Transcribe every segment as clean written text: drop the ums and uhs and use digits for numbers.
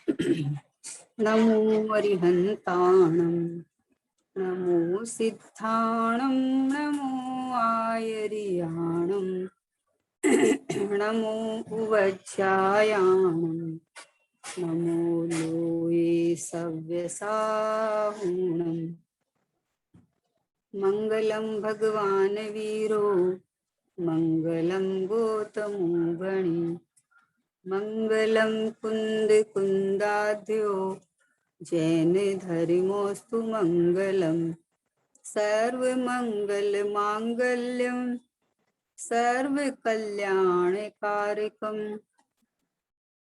नमो अरिहन्ताणं नमो सिद्धाणं नमो आयर्याणं नमो उवज्यायाणं नमो लोये सव्यसाहुणं मङ्गलं भगवान् वीरो मङ्गलं गौतमो गणी मङ्गलं कुन्द कुन्दाध्यो जैन धर्मोस्तु मङ्गलं सर्वमङ्गलमाङ्गल्यं सर्वकल्याणकारकं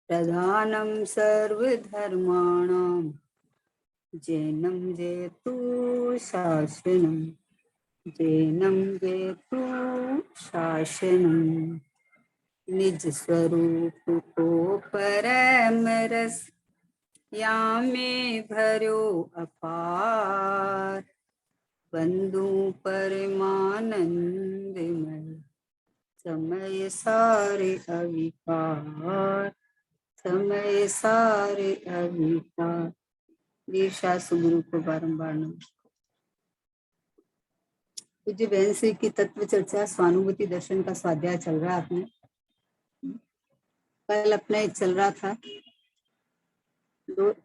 प्रधानं सर्वधर्माणां जैनं जयतु शासनं जैनं जयतु शासनं निज स्वरूप को परम रस यामें भरो अपार बंधु परमानंदमय समय सारे अविकार समय सारे अविकार। ईर्षा सुगुरु को बारंबार नमस्कार। पूज्य बहन श्री की तत्व चर्चा स्वानुभूति दर्शन का स्वाध्याय चल रहा है। आपने कल अपने चल रहा था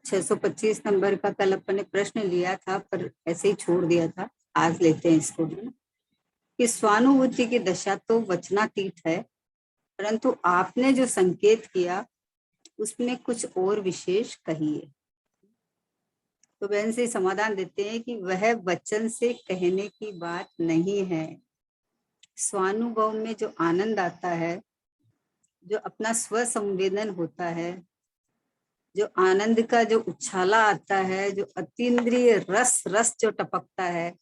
625 नंबर का। कल अपने प्रश्न लिया था पर ऐसे ही छोड़ दिया था। आज लेते हैं इसको कि स्वानुभूति की दशा तो वचनातीत है, परंतु आपने जो संकेत किया उसमें कुछ और विशेष कहिए। तो बहन से समाधान देते हैं कि वह वचन से कहने की बात नहीं है। स्वानुभव में जो आनंद आता है, जो अपना स्व संवेदन होता है, जो आनंद का जो उछाला आता है, जो अतीन्द्रिय रस रस जो टपकता है,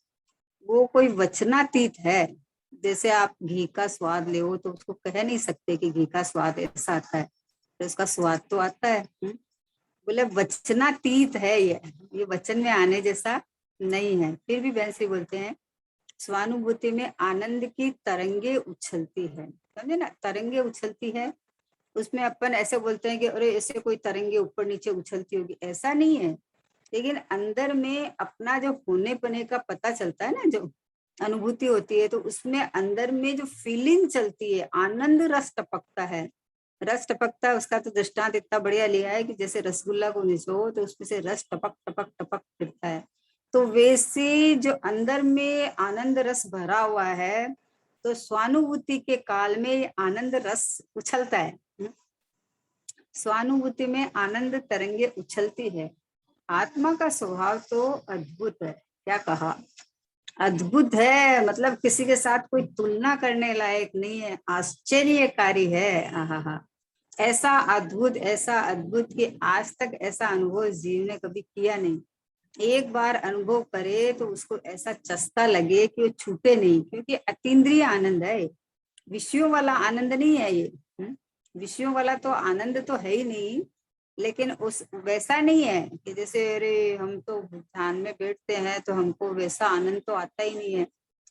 वो कोई वचनातीत है। जैसे आप घी का स्वाद ले तो उसको कह नहीं सकते कि घी का स्वाद ऐसा आता है, तो उसका स्वाद तो आता है। बोले वचनातीत है, ये वचन में आने जैसा नहीं है। फिर भी वैसे बोलते हैं स्वानुभूति में आनंद की तरंगे उछलती है। समझे ना, तरंगे उछलती है। उसमें अपन ऐसे बोलते हैं कि अरे ऐसे कोई तरंगे ऊपर नीचे उछलती होगी, ऐसा नहीं है। लेकिन अंदर में अपना जो होने पने का पता चलता है ना, जो अनुभूति होती है, तो उसमें अंदर में जो फीलिंग चलती है, आनंद रस टपकता है। रस टपकता है, उसका तो दृष्टांत इतना बढ़िया लिया है कि जैसे रसगुल्ला को निचो तो उसमें से रस टपक टपक टपक फिरता है। तो वैसे जो अंदर में आनंद रस भरा हुआ है, तो स्वानुभूति के काल में आनंद रस उछलता है। स्वानुभूति में आनंद तरंगे उछलती है। आत्मा का स्वभाव तो अद्भुत है। क्या कहा? अद्भुत है, मतलब किसी के साथ कोई तुलना करने लायक नहीं है, आश्चर्यकारी है। आहा, ऐसा अद्भुत कि आज तक ऐसा अनुभव जीव ने कभी किया नहीं। एक बार अनुभव करे तो उसको ऐसा चस्का लगे कि वो छूटे नहीं, क्योंकि अतीन्द्रिय आनंद है, विषयों वाला आनंद नहीं है ये। विषयों वाला तो आनंद तो है ही नहीं, लेकिन उस वैसा नहीं है कि जैसे अरे हम तो ध्यान में बैठते हैं तो हमको वैसा आनंद तो आता ही नहीं है।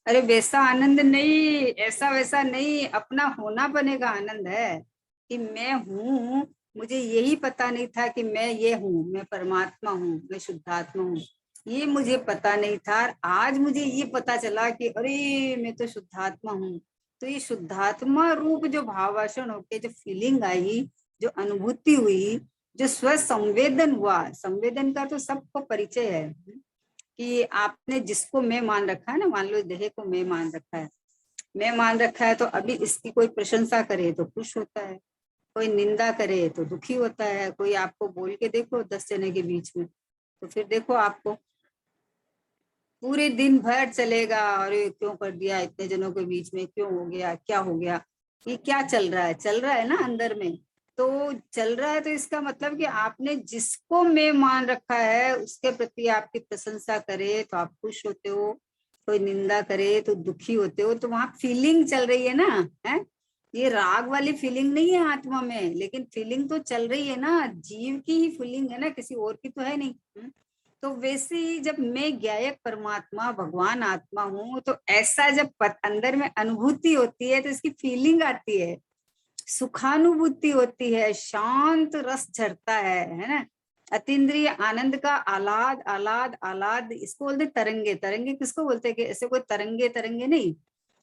अरे वैसा आनंद नहीं, ऐसा वैसा नहीं, अपना होना बने का आनंद है कि मैं हूँ। मुझे यही पता नहीं था कि मैं ये हूँ, मैं परमात्मा हूँ, मैं शुद्धात्मा हूँ, ये मुझे पता नहीं था। आज मुझे ये पता चला कि अरे मैं तो शुद्धात्मा हूँ। तो ये शुद्धात्मा रूप जो भावासन होके जो फीलिंग आई, जो अनुभूति हुई, जो स्व संवेदन हुआ, संवेदन का तो सबको परिचय है कि आपने जिसको मैं मान रखा है ना, मान लो देह को मैं मान रखा है, मैं मान रखा है, तो अभी इसकी कोई प्रशंसा करे तो खुश होता है, कोई निंदा करे तो दुखी होता है। कोई आपको बोल के देखो 10 जने के बीच में, तो फिर देखो आपको पूरे दिन भर चलेगा, अरे क्यों कर दिया इतने जनों के बीच में, क्यों हो गया, क्या हो गया, ये क्या चल रहा है ना अंदर में। तो चल रहा है तो इसका मतलब कि आपने जिसको मैं मान रखा है उसके प्रति आपकी प्रशंसा करे तो आप खुश होते हो, कोई निंदा करे तो दुखी होते हो। तो वहां फीलिंग चल रही है ना, है ये राग वाली फीलिंग नहीं है आत्मा में, लेकिन फीलिंग तो चल रही है ना, जीव की ही फीलिंग है ना, किसी और की तो है नहीं। तो वैसे ही जब मैं ज्ञायक परमात्मा भगवान आत्मा हूँ, तो ऐसा जब अंदर में अनुभूति होती है तो इसकी फीलिंग आती है, सुखानुभूति होती है, शांत रस झरता है ना। अतीन्द्रिय आनंद का आह्लाद आह्लाद आह्लाद, इसको बोलते तरंगे। तरंगे किसको बोलते हैं कि ऐसे कोई तरंगे तरंगे नहीं,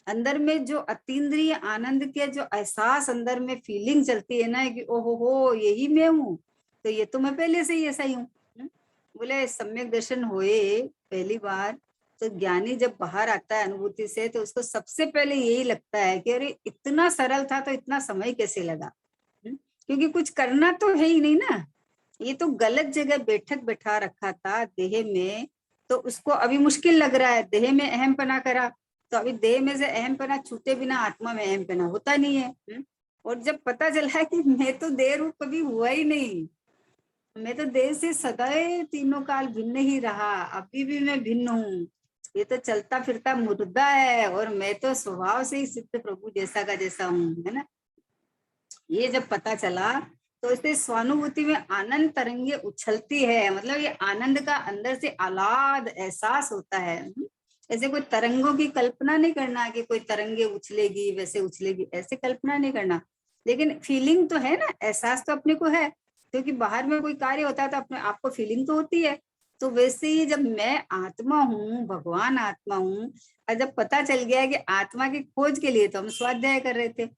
अंदर में जो अतीन्द्रिय आनंद के जो एहसास अंदर में फीलिंग चलती है ना कि ओहो हो यही मैं हूँ, तो ये तो मैं पहले से ही ऐसा ही हूँ। बोले सम्यक दर्शन हुए पहली बार तो ज्ञानी जब बाहर आता है अनुभूति से, तो उसको सबसे पहले यही लगता है कि अरे इतना सरल था तो इतना समय कैसे लगा। क्योंकि कुछ करना तो है ही नहीं ना, ये तो गलत जगह बैठक बैठा रखा था देह में, तो उसको अभी मुश्किल लग रहा है। देह में अहम पना करा, तो अभी देह में से अहम पना छूटे बिना आत्मा में अहम पना होता नहीं है। और जब पता चला कि मैं तो देह रूप कभी हुआ ही नहीं, मैं तो देह से सदैव तीनों काल भिन्न ही रहा, अभी भी मैं भिन्न हूँ, ये तो चलता फिरता मुर्दा है, और मैं तो स्वभाव से ही सिद्ध प्रभु जैसा का जैसा हूँ, है ना। ये जब पता चला तो इससे स्वानुभूति में आनंद तरंगे उछलती है, मतलब ये आनंद का अंदर से आह्लाद एहसास होता है। ऐसे कोई तरंगों की कल्पना नहीं करना कि कोई तरंगे उछलेगी वैसे उछलेगी, ऐसे कल्पना नहीं करना, लेकिन फीलिंग तो है ना, एहसास तो अपने को है, क्योंकि बाहर में कोई कार्य होता है तो अपने आपको फीलिंग तो होती है। तो वैसे ही जब मैं आत्मा हूँ, भगवान आत्मा हूँ, और जब पता चल गया कि आत्मा की खोज के लिए तो हम स्वाध्याय कर रहे थे,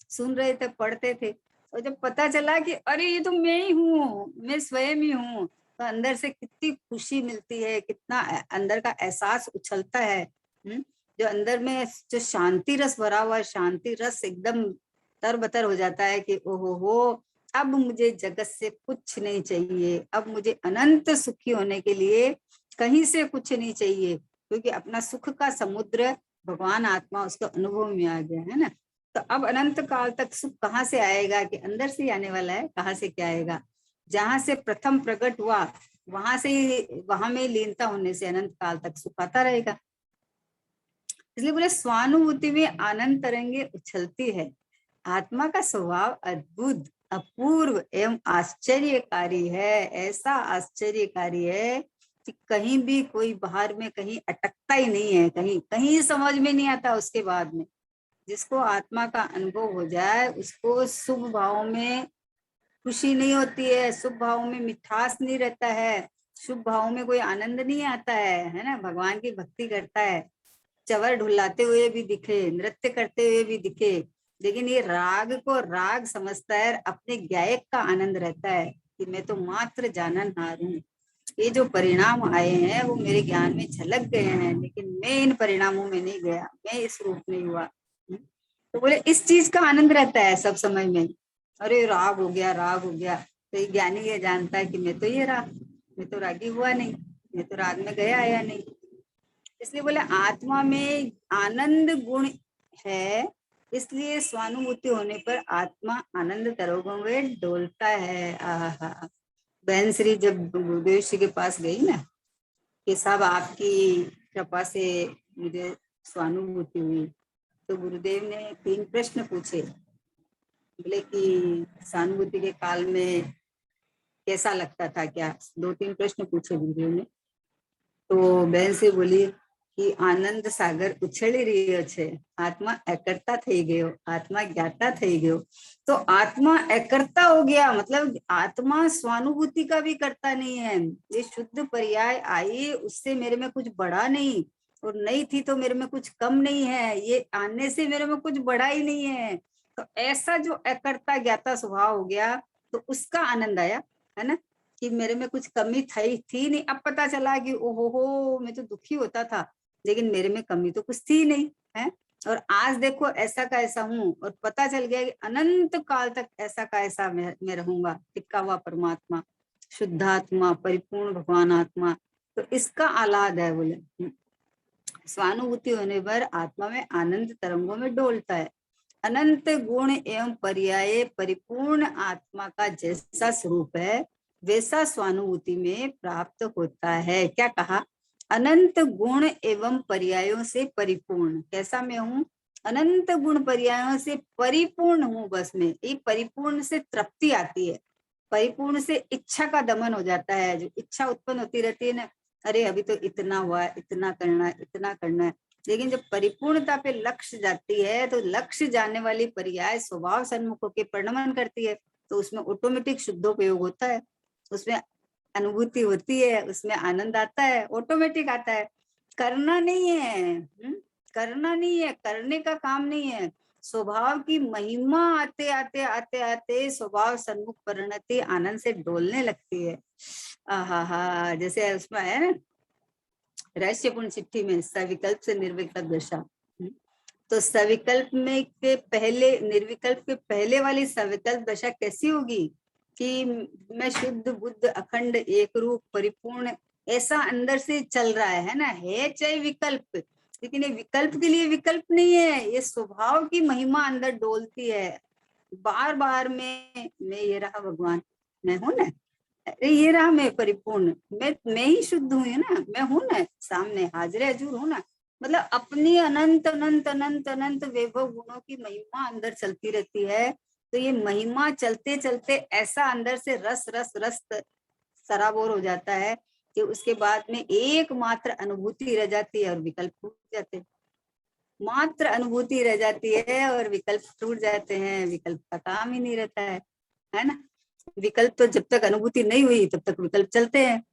सुन रहे थे, पढ़ते थे, और जब पता चला कि अरे ये तो मैं ही हूँ, मैं स्वयं ही हूँ, तो अंदर से कितनी खुशी मिलती है, कितना अंदर का एहसास उछलता है। जो अंदर में जो शांति रस भरा हुआ, शांति रस एकदम तरबतर हो जाता है कि ओहो हो, अब मुझे जगत से कुछ नहीं चाहिए, अब मुझे अनंत सुखी होने के लिए कहीं से कुछ नहीं चाहिए, क्योंकि अपना सुख का समुद्र भगवान आत्मा उसके अनुभव में आ गया है ना। तो अब अनंत काल तक सुख कहाँ से आएगा, कि अंदर से ही आने वाला है, कहाँ से क्या आएगा। जहां से प्रथम प्रकट हुआ वहां से ही, वहां में लीनता होने से अनंत काल तक सुख आता रहेगा। इसलिए बोले स्वानुभूति में आनंद तरंगे उछलती है, आत्मा का स्वभाव अद्भुत अपूर्व एवं आश्चर्यकारी है। ऐसा आश्चर्यकारी है कि कहीं भी कोई बाहर में कहीं अटकता ही नहीं है, कहीं कहीं समझ में नहीं आता उसके बाद में। जिसको आत्मा का अनुभव हो जाए उसको शुभ भाव में खुशी नहीं होती है, शुभ भाव में मिठास नहीं रहता है, शुभ भाव में कोई आनंद नहीं आता है ना। भगवान की भक्ति करता है, चवर ढुलाते हुए भी दिखे, नृत्य करते हुए भी दिखे, लेकिन ये राग को राग समझता है, अपने गायक का आनंद रहता है कि मैं तो मात्र जाननहार हूँ। ये जो परिणाम आए हैं वो मेरे ज्ञान में झलक गए हैं, लेकिन मैं इन परिणामों में नहीं गया, मैं इस रूप में हुआ। तो बोले इस चीज का आनंद रहता है सब समय में। अरे राग हो गया, राग हो गया, तो ये ज्ञानी ये जानता है कि मैं तो ये राग, मैं तो रागी हुआ नहीं, मैं तो राग में गया आया नहीं। इसलिए बोले आत्मा में आनंद गुण है, इसलिए स्वानुभूति होने पर आत्मा आनंद तरंगों में डोलता है। आहा, बहन श्री जब गुरुदेव जी के पास गई ना कि साहब आपकी कृपा से मुझे स्वानुभूति हुई, तो गुरुदेव ने 3 प्रश्न पूछे। बोले कि सहानुभूति के काल में कैसा लगता था क्या, 2-3 प्रश्न पूछे गुरुदेव ने। तो बहन से बोली कि आनंद सागर उछળી રહ્યો છે, आत्मा एकर्ता થઈ ગયો, आत्मा ज्ञाता થઈ गयो। तो आत्मा एकर्ता हो गया, मतलब आत्मा स्वानुभूति का भी करता नहीं है। ये शुद्ध पर्याय आई, उससे मेरे में कुछ बढ़ा नहीं, और नहीं थी तो मेरे में कुछ कम नहीं है, ये आने से मेरे में कुछ बढ़ा ही नहीं है। तो ऐसा जो एकर्ता ज्ञाता स्वभाव हो गया, तो उसका आनंद आया, है ना, कि मेरे में कुछ कमी थी नहीं। अब पता चला कि ओहो हो, मैं तो दुखी होता था, लेकिन मेरे में कमी तो कुछ थी नहीं है, और आज देखो ऐसा का ऐसा हूँ, और पता चल गया कि अनंत काल तक ऐसा का ऐसा मैं रहूंगा, टिका हुआ परमात्मा, शुद्धात्मा, परिपूर्ण भगवान आत्मा। तो इसका आह्लाद है। बोले स्वानुभूति होने पर आत्मा में आनंद तरंगों में डोलता है। अनंत गुण एवं पर्याय परिपूर्ण आत्मा का जैसा स्वरूप है वैसा स्वानुभूति में प्राप्त होता है। क्या कहा, अनंत गुण एवं पर्यायों से परिपूर्ण। कैसा मैं हूँ, अनंत गुण पर्यायों से परिपूर्ण हूँ। बस में ये परिपूर्ण से तृप्ति आती है, परिपूर्ण से इच्छा का दमन हो जाता है। जो इच्छा उत्पन्न होती रहती है ना, अरे अभी तो इतना हुआ, इतना करना है, इतना करना है, लेकिन जब परिपूर्णता पे लक्ष्य जाती है तो लक्ष्य जाने वाली पर्याय स्वभाव सन्मुख होकर परिणमन करती है, तो उसमें ऑटोमेटिक शुद्धोपयोग होता है, उसमें अनुभूति होती है, उसमें आनंद आता है, ऑटोमेटिक आता है। करना नहीं है, करना नहीं है, करने का काम नहीं है। स्वभाव की महिमा आते आते आते आते स्वभाव सन्मुख परिणति आनंद से डोलने लगती है। आहा, जैसे उसमें है ना रहस्यपूर्ण चिट्ठी में, सविकल्प से निर्विकल्प दशा। तो सविकल्प में के पहले, निर्विकल्प के पहले वाली सविकल्प दशा कैसी होगी कि मैं शुद्ध बुद्ध अखंड एक रूप परिपूर्ण, ऐसा अंदर से चल रहा है ना, है चाहे विकल्प, लेकिन ये विकल्प के लिए विकल्प नहीं है, ये स्वभाव की महिमा अंदर डोलती है बार बार में। मैं ये रहा भगवान, मैं हूं ना, अरे ये रहा मैं परिपूर्ण, मैं ही शुद्ध हूँ ना, मैं हूं ना, सामने हाजिर हजूर हूं ना। मतलब अपनी अनंत अनंत अनंत अनंत वैभव गुणों की महिमा अंदर चलती रहती है। तो ये महिमा चलते चलते ऐसा अंदर से रस रस रस सराबोर हो जाता है कि उसके बाद में एकमात्र अनुभूति रह जाती है और विकल्प टूट जाते हैं। मात्र अनुभूति रह जाती है और विकल्प टूट जाते हैं, विकल्प का काम ही नहीं रहता है ना। विकल्प तो जब तक अनुभूति नहीं हुई तब तक विकल्प चलते हैं।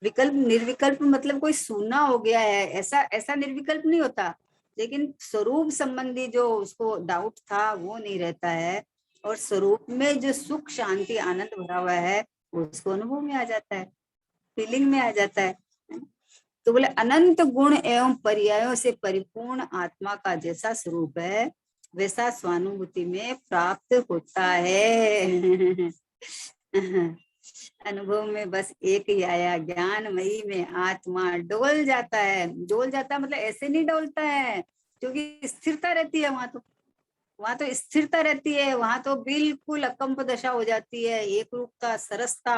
विकल्प निर्विकल्प मतलब कोई सूना हो गया है, ऐसा ऐसा निर्विकल्प नहीं होता, लेकिन स्वरूप संबंधी जो उसको डाउट था वो नहीं रहता है, और स्वरूप में जो सुख शांति आनंद भरा हुआ है उसको अनुभव में आ जाता है, फीलिंग में आ जाता है। तो बोले अनंत गुण एवं पर्यायों से परिपूर्ण आत्मा का जैसा स्वरूप है वैसा स्वानुभूति में प्राप्त होता है। अनुभव में बस एक ही आया, ज्ञानमयी में आत्मा डोल जाता है। डोल जाता मतलब ऐसे नहीं डोलता है क्योंकि स्थिरता रहती है वहां तो स्थिरता रहती है, वहां तो बिल्कुल अकंप दशा हो जाती है, एक रूपता सरसता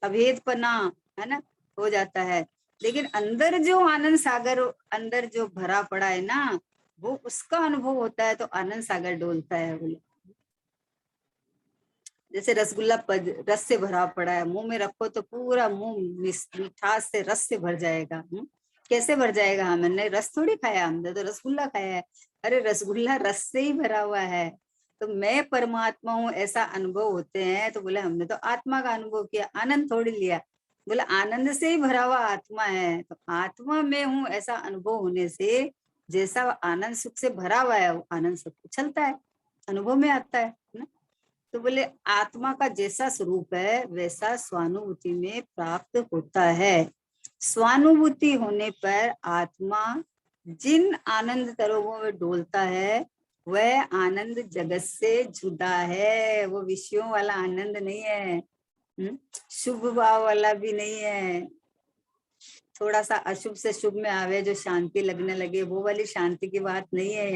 अभेदपना है ना हो जाता है। लेकिन अंदर जो आनंद सागर अंदर जो भरा पड़ा है ना, वो उसका अनुभव होता है तो आनंद सागर डोलता है। बोले जैसे रसगुल्ला रस से भरा पड़ा है, मुंह में रखो तो पूरा मुंह मिठास से रस से भर जाएगा। कैसे भर जाएगा? हमने रस थोड़ी खाया, हमने तो रसगुल्ला खाया है। अरे रसगुल्ला रस से ही भरा हुआ है। तो मैं परमात्मा हूँ ऐसा अनुभव होते हैं। तो बोले हमने तो आत्मा का अनुभव किया, आनंद थोड़ी लिया। बोले आनंद से ही भरा हुआ आत्मा है, तो आत्मा में हूँ ऐसा अनुभव होने से जैसा आनंद सुख से भरा हुआ है वो आनंद सब उछलता है, अनुभव में आता है ना। तो बोले आत्मा का जैसा स्वरूप है वैसा स्वानुभूति में प्राप्त होता है। स्वानुभूति होने पर आत्मा जिन आनंद तरंगों में डोलता है वह आनंद जगत से जुदा है, वो विषयों वाला आनंद नहीं है, शुभ भाव वाला भी नहीं है। थोड़ा सा अशुभ से शुभ में आवे जो शांति लगने लगे, वो वाली शांति की बात नहीं है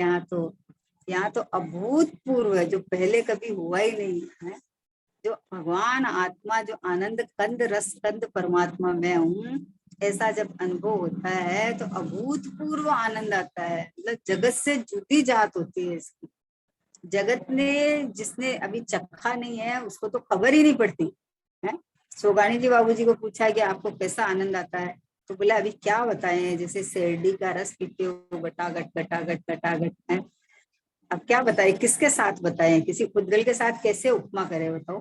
यहाँ तो अभूतपूर्व है जो पहले कभी हुआ ही नहीं है। जो भगवान आत्मा जो आनंद कंद रस कंद परमात्मा में हूँ ऐसा जब अनुभव होता है तो अभूतपूर्व आनंद आता है। मतलब जगत से जुदी जात होती है इसकी। जगत ने जिसने अभी चखा नहीं है उसको तो खबर ही नहीं पड़ती है। सोगानी जी बाबूजी को पूछा कि आपको कैसा आनंद आता है, तो बोला अभी क्या बताएं, जैसे शेरडी का रस पीते हो गटागट गटागट गटागट है। अब क्या बताए, किसके साथ बताएं, किसी खुदगल के साथ कैसे उपमा करे बताओ,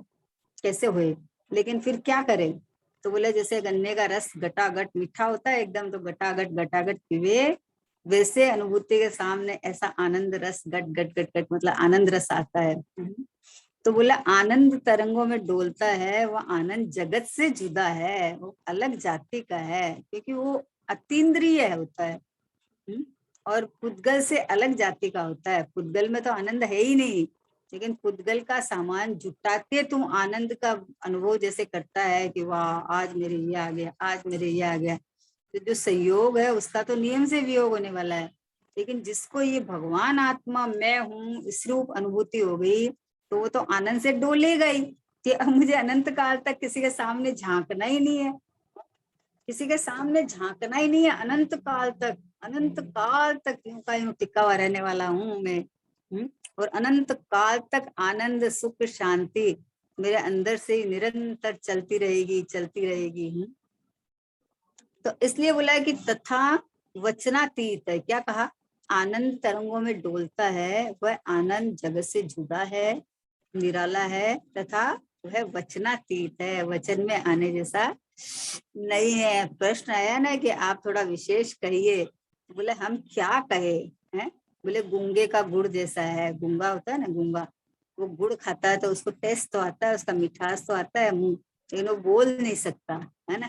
कैसे हुए। लेकिन फिर क्या करें, तो बोले जैसे गन्ने का रस गटागट मीठा होता है एकदम, तो गटागट गटागट पीवे, वैसे अनुभूति के सामने ऐसा आनंद रस गट गट गट गट मतलब आनंद रस आता है। तो बोला आनंद तरंगों में डोलता है, वो आनंद जगत से जुदा है, वो अलग जाति का है क्योंकि वो अतीन्द्रिय होता है। और पुद्गल से अलग जाति का होता है। पुद्गल में तो आनंद है ही नहीं, लेकिन पुद्गल का सामान जुटाते तुम आनंद का अनुभव जैसे करता है कि वाह आज मेरे ये आ गया, आज मेरे ये आ गया। तो जो संयोग है उसका तो नियम से वियोग होने वाला है, लेकिन जिसको ये भगवान आत्मा मैं हूँ इस रूप अनुभूति हो गई तो वो तो आनंद से डोलेगा ही कि अब मुझे अनंत काल तक किसी के सामने झांकना ही नहीं है, किसी के सामने झांकना ही नहीं है। अनंत काल तक, अनंत काल तक यूं का यूं टिका हुआ रहने वाला हूँ मैं। और अनंत काल तक आनंद सुख शांति मेरे अंदर से ही निरंतर चलती रहेगी चलती रहेगी। तो इसलिए बोला है कि तथा वचनातीत है। क्या कहा? आनंद तरंगों में डोलता है, वह आनंद जगत से जुदा है, निराला है तथा वह वचनातीत है, वचन में आने जैसा नहीं है। प्रश्न आया ना कि आप थोड़ा विशेष कहिए, तो बोले हम क्या कहे हैं। बोले गूंगे का गुड़ जैसा है, गूंगा होता है ना, गूंगा वो गुड़ खाता है तो उसको टेस्ट तो आता है, उसका मिठास तो आता है मुंह, लेकिन वो बोल नहीं सकता है ना।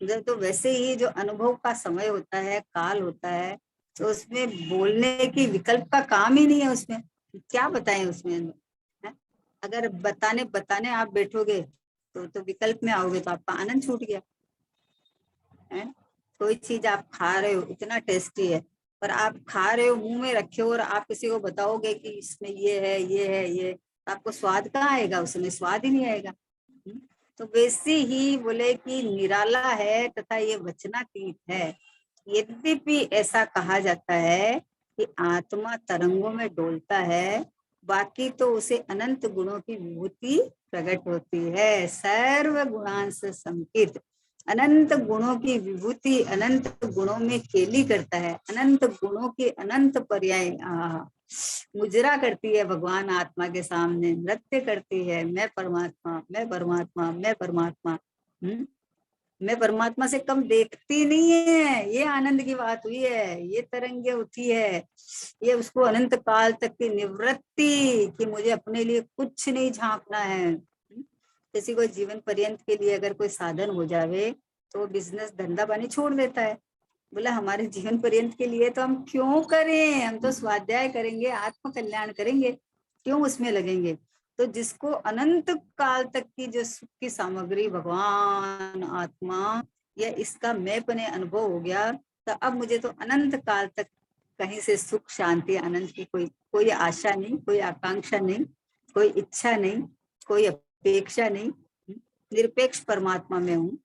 जब तो वैसे ही जो अनुभव का समय होता है, काल होता है, तो उसमें बोलने की विकल्प का काम ही नहीं है। उसमें क्या बताएं उसमें है? अगर बताने बताने आप बैठोगे तो विकल्प में आओगे तो आपका आनंद छूट गया है। कोई चीज आप खा रहे हो, इतना टेस्टी है, पर आप खा रहे हो, मुंह में रखे हो और आप किसी को बताओगे कि इसमें ये है ये है ये, तो आपको स्वाद कहाँ आएगा, उसमें स्वाद ही नहीं आएगा। हम्म? तो वैसे ही बोले कि निराला है तथा ये वचनातीत है। यद्यपि ऐसा कहा जाता है कि आत्मा तरंगों में डोलता है, बाकी तो उसे अनंत गुणों की विभूति प्रकट होती है। सर्व गुणांश संकित, अनंत गुणों की विभूति, अनंत गुणों में खेली करता है, अनंत गुणों के अनंत पर्याय मुजरा करती है भगवान आत्मा के सामने, नृत्य करती है, मैं परमात्मा मैं परमात्मा मैं परमात्मा। मैं परमात्मा से कम देखती नहीं है, ये आनंद की बात हुई है, ये तरंगे उठी है, ये उसको अनंत काल तक की निवृत्ति कि मुझे अपने लिए कुछ नहीं झांकना है। किसी को जीवन पर्यंत के लिए अगर कोई साधन हो जावे तो वो बिजनेस धंधा पानी छोड़ देता है। बोला हमारे जीवन पर्यंत के लिए तो हम क्यों करें, हम तो स्वाध्याय करेंगे, आत्म कल्याण करेंगे, क्यों उसमें लगेंगे। तो जिसको अनंत काल तक की जो सुख की सामग्री भगवान आत्मा या इसका मैंपने अनुभव हो गया, तो अब मुझे तो अनंत काल तक कहीं से सुख शांति आनंद की कोई कोई आशा नहीं, कोई आकांक्षा नहीं, कोई इच्छा नहीं, कोई अपेक्षा नहीं, निरपेक्ष परमात्मा में हूँ।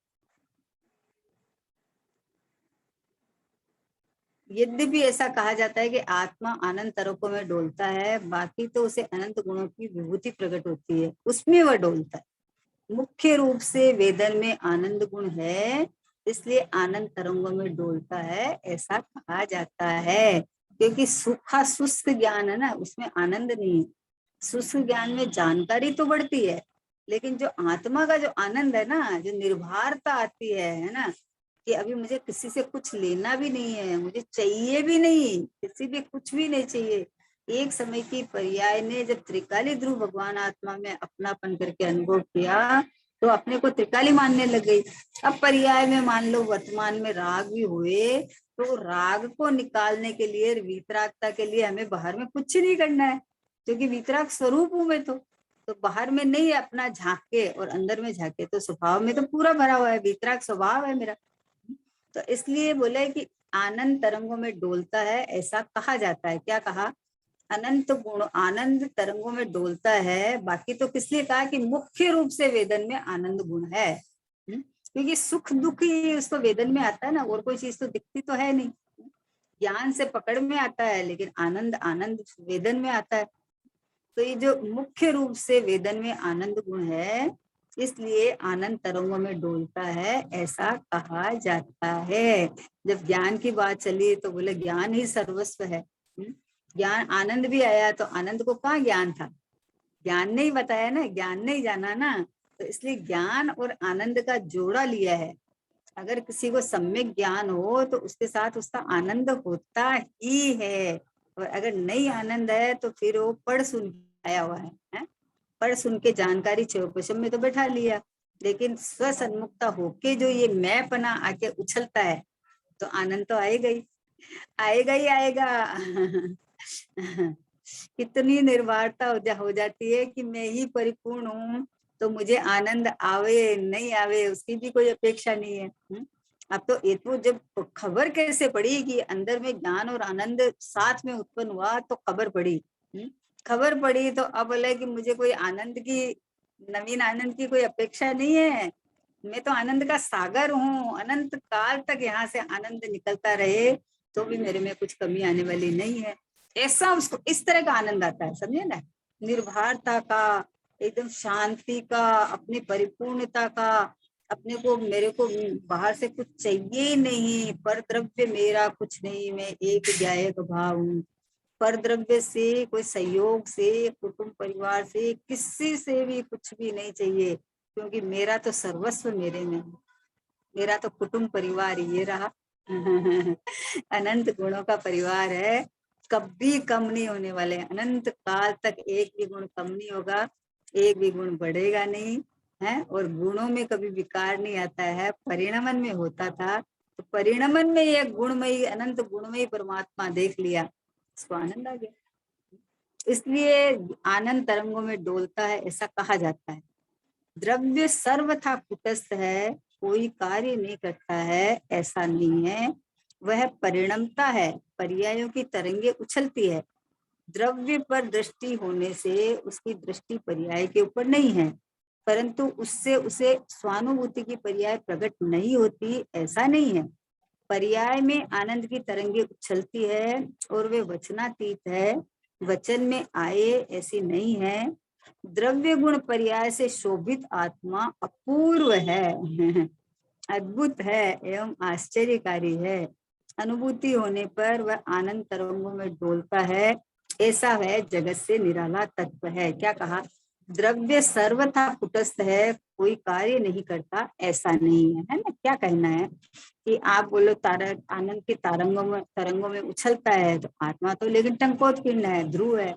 यद्यपि ऐसा कहा जाता है कि आत्मा आनंद तरकों में डोलता है, बाकी तो उसे अनंत गुणों की विभूति प्रकट होती है, उसमें वह डोलता है। मुख्य रूप से वेदन में आनंद गुण है, इसलिए आनंद तरंगों में डोलता है, ऐसा कहा जाता है। क्योंकि सूखा शुष्क ज्ञान है ना, उसमें आनंद नहीं है। शुष्क ज्ञान में जानकारी तो बढ़ती है, लेकिन जो आत्मा का जो आनंद है ना, जो निर्भरता आती है ना, कि अभी मुझे किसी से कुछ लेना भी नहीं है, मुझे चाहिए भी नहीं, किसी भी कुछ भी नहीं चाहिए। एक समय की पर्याय ने जब त्रिकाली ध्रुव भगवान आत्मा में अपनापन करके अनुभव किया, तो अपने को त्रिकाली मानने लग गई। अब पर्याय में मान लो वर्तमान में राग भी हुए, तो राग को निकालने के लिए, वीतरागता के लिए हमें बाहर में कुछ नहीं करना है, क्योंकि वीतराग स्वरूप हूं मैं तो बाहर में नहीं अपना झांके और अंदर में झांके, तो स्वभाव में तो पूरा भरा हुआ है, वीतराग स्वभाव है मेरा। तो इसलिए बोले कि आनंद तरंगों में डोलता है, ऐसा कहा जाता है। क्या कहा, अनंत गुण आनंद तरंगों में डोलता है, बाकी तो किस लिए कहा कि मुख्य रूप से वेदन में आनंद गुण है। क्योंकि सुख दुख ही उसको वेदन में आता है ना, और कोई चीज तो दिखती तो है नहीं। ज्ञान से पकड़ में आता है, लेकिन आनंद आनंद वेदन में आता है। तो ये जो मुख्य रूप से वेदन में आनंद गुण है, इसलिए आनंद तरंगों में डोलता है, ऐसा कहा जाता है। जब ज्ञान की बात चली तो बोले ज्ञान ही सर्वस्व है। ज्ञान आनंद भी आया तो आनंद को कहाँ ज्ञान था, ज्ञान ने ही बताया ना, ज्ञान ने ही जाना ना। तो इसलिए ज्ञान और आनंद का जोड़ा लिया है। अगर किसी को सम्यक ज्ञान हो तो उसके साथ उसका आनंद होता ही है, और अगर नहीं आनंद है तो फिर वो पढ़ सुन के आया हुआ है? पढ़ सुन के जानकारी चौपशम में तो बैठा लिया, लेकिन स्वसन्मुखता होके जो ये मैं पना आके उछलता है, तो आनंद तो आएगा ही, आएगा ही आएगा। कितनी निर्भरता हो जाती है कि मैं ही परिपूर्ण हूँ, तो मुझे आनंद आवे नहीं आवे उसकी भी कोई अपेक्षा नहीं है। अब तो ये तो जब खबर कैसे पड़ी कि अंदर में ज्ञान और आनंद साथ में उत्पन्न हुआ, तो खबर पड़ी। खबर पड़ी तो अब बोले कि मुझे कोई आनंद की, नवीन आनंद की कोई अपेक्षा नहीं है, मैं तो आनंद का सागर हूँ, अनंत काल तक यहाँ से आनंद निकलता रहे तो भी मेरे में कुछ कमी आने वाली नहीं है। ऐसा उसको इस तरह का आनंद आता है, समझे ना, निर्भरता का, एकदम शांति का, अपनी परिपूर्णता का, अपने को, मेरे को बाहर से कुछ चाहिए ही नहीं, पर द्रव्य मेरा कुछ नहीं, मैं एक ज्ञायक भाव हूँ। परद्रव्य से, कोई सहयोग से, कुटुंब परिवार से, किसी से भी कुछ भी नहीं चाहिए, क्योंकि मेरा तो सर्वस्व मेरे में है। मेरा तो कुटुंब परिवार ये रहा। अनंत गुणों का परिवार है, कभी कम नहीं होने वाले। अनंत काल तक एक भी गुण कम नहीं होगा, एक भी गुण बढ़ेगा नहीं है। और गुणों में कभी विकार नहीं आता है, परिणमन में होता था। तो परिणमन में एक गुणमयी, अनंत गुणमयी परमात्मा देख लिया, उसको आनंद आ गया। इसलिए आनंद तरंगों में डोलता है, ऐसा कहा जाता है। द्रव्य सर्वथा कुटस्थ है, कोई कार्य नहीं करता है, ऐसा नहीं है। वह परिणमता है, पर्यायों की तरंगे उछलती है। द्रव्य पर दृष्टि होने से उसकी दृष्टि पर्याय के ऊपर नहीं है, परंतु उससे उसे स्वानुभूति की पर्याय प्रकट नहीं होती, ऐसा नहीं है। पर्याय में आनंद की तरंगे उछलती है और वे वचनातीत है, वचन में आए ऐसी नहीं है। द्रव्य गुण पर्याय से शोभित आत्मा अपूर्व है, अद्भुत है एवं आश्चर्यकारी है। अनुभूति होने पर वह आनंद तरंगों में डोलता है, ऐसा वह जगत से निराला तत्व है। क्या कहा? द्रव्य सर्वथा कुटस्थ है, कोई कार्य नहीं करता, ऐसा नहीं है ना? क्या कहना है कि आप बोलो आनंद के तरंगों में उछलता है, तो आत्मा तो लेकिन टंकोत्कीर्ण है, ध्रुव है।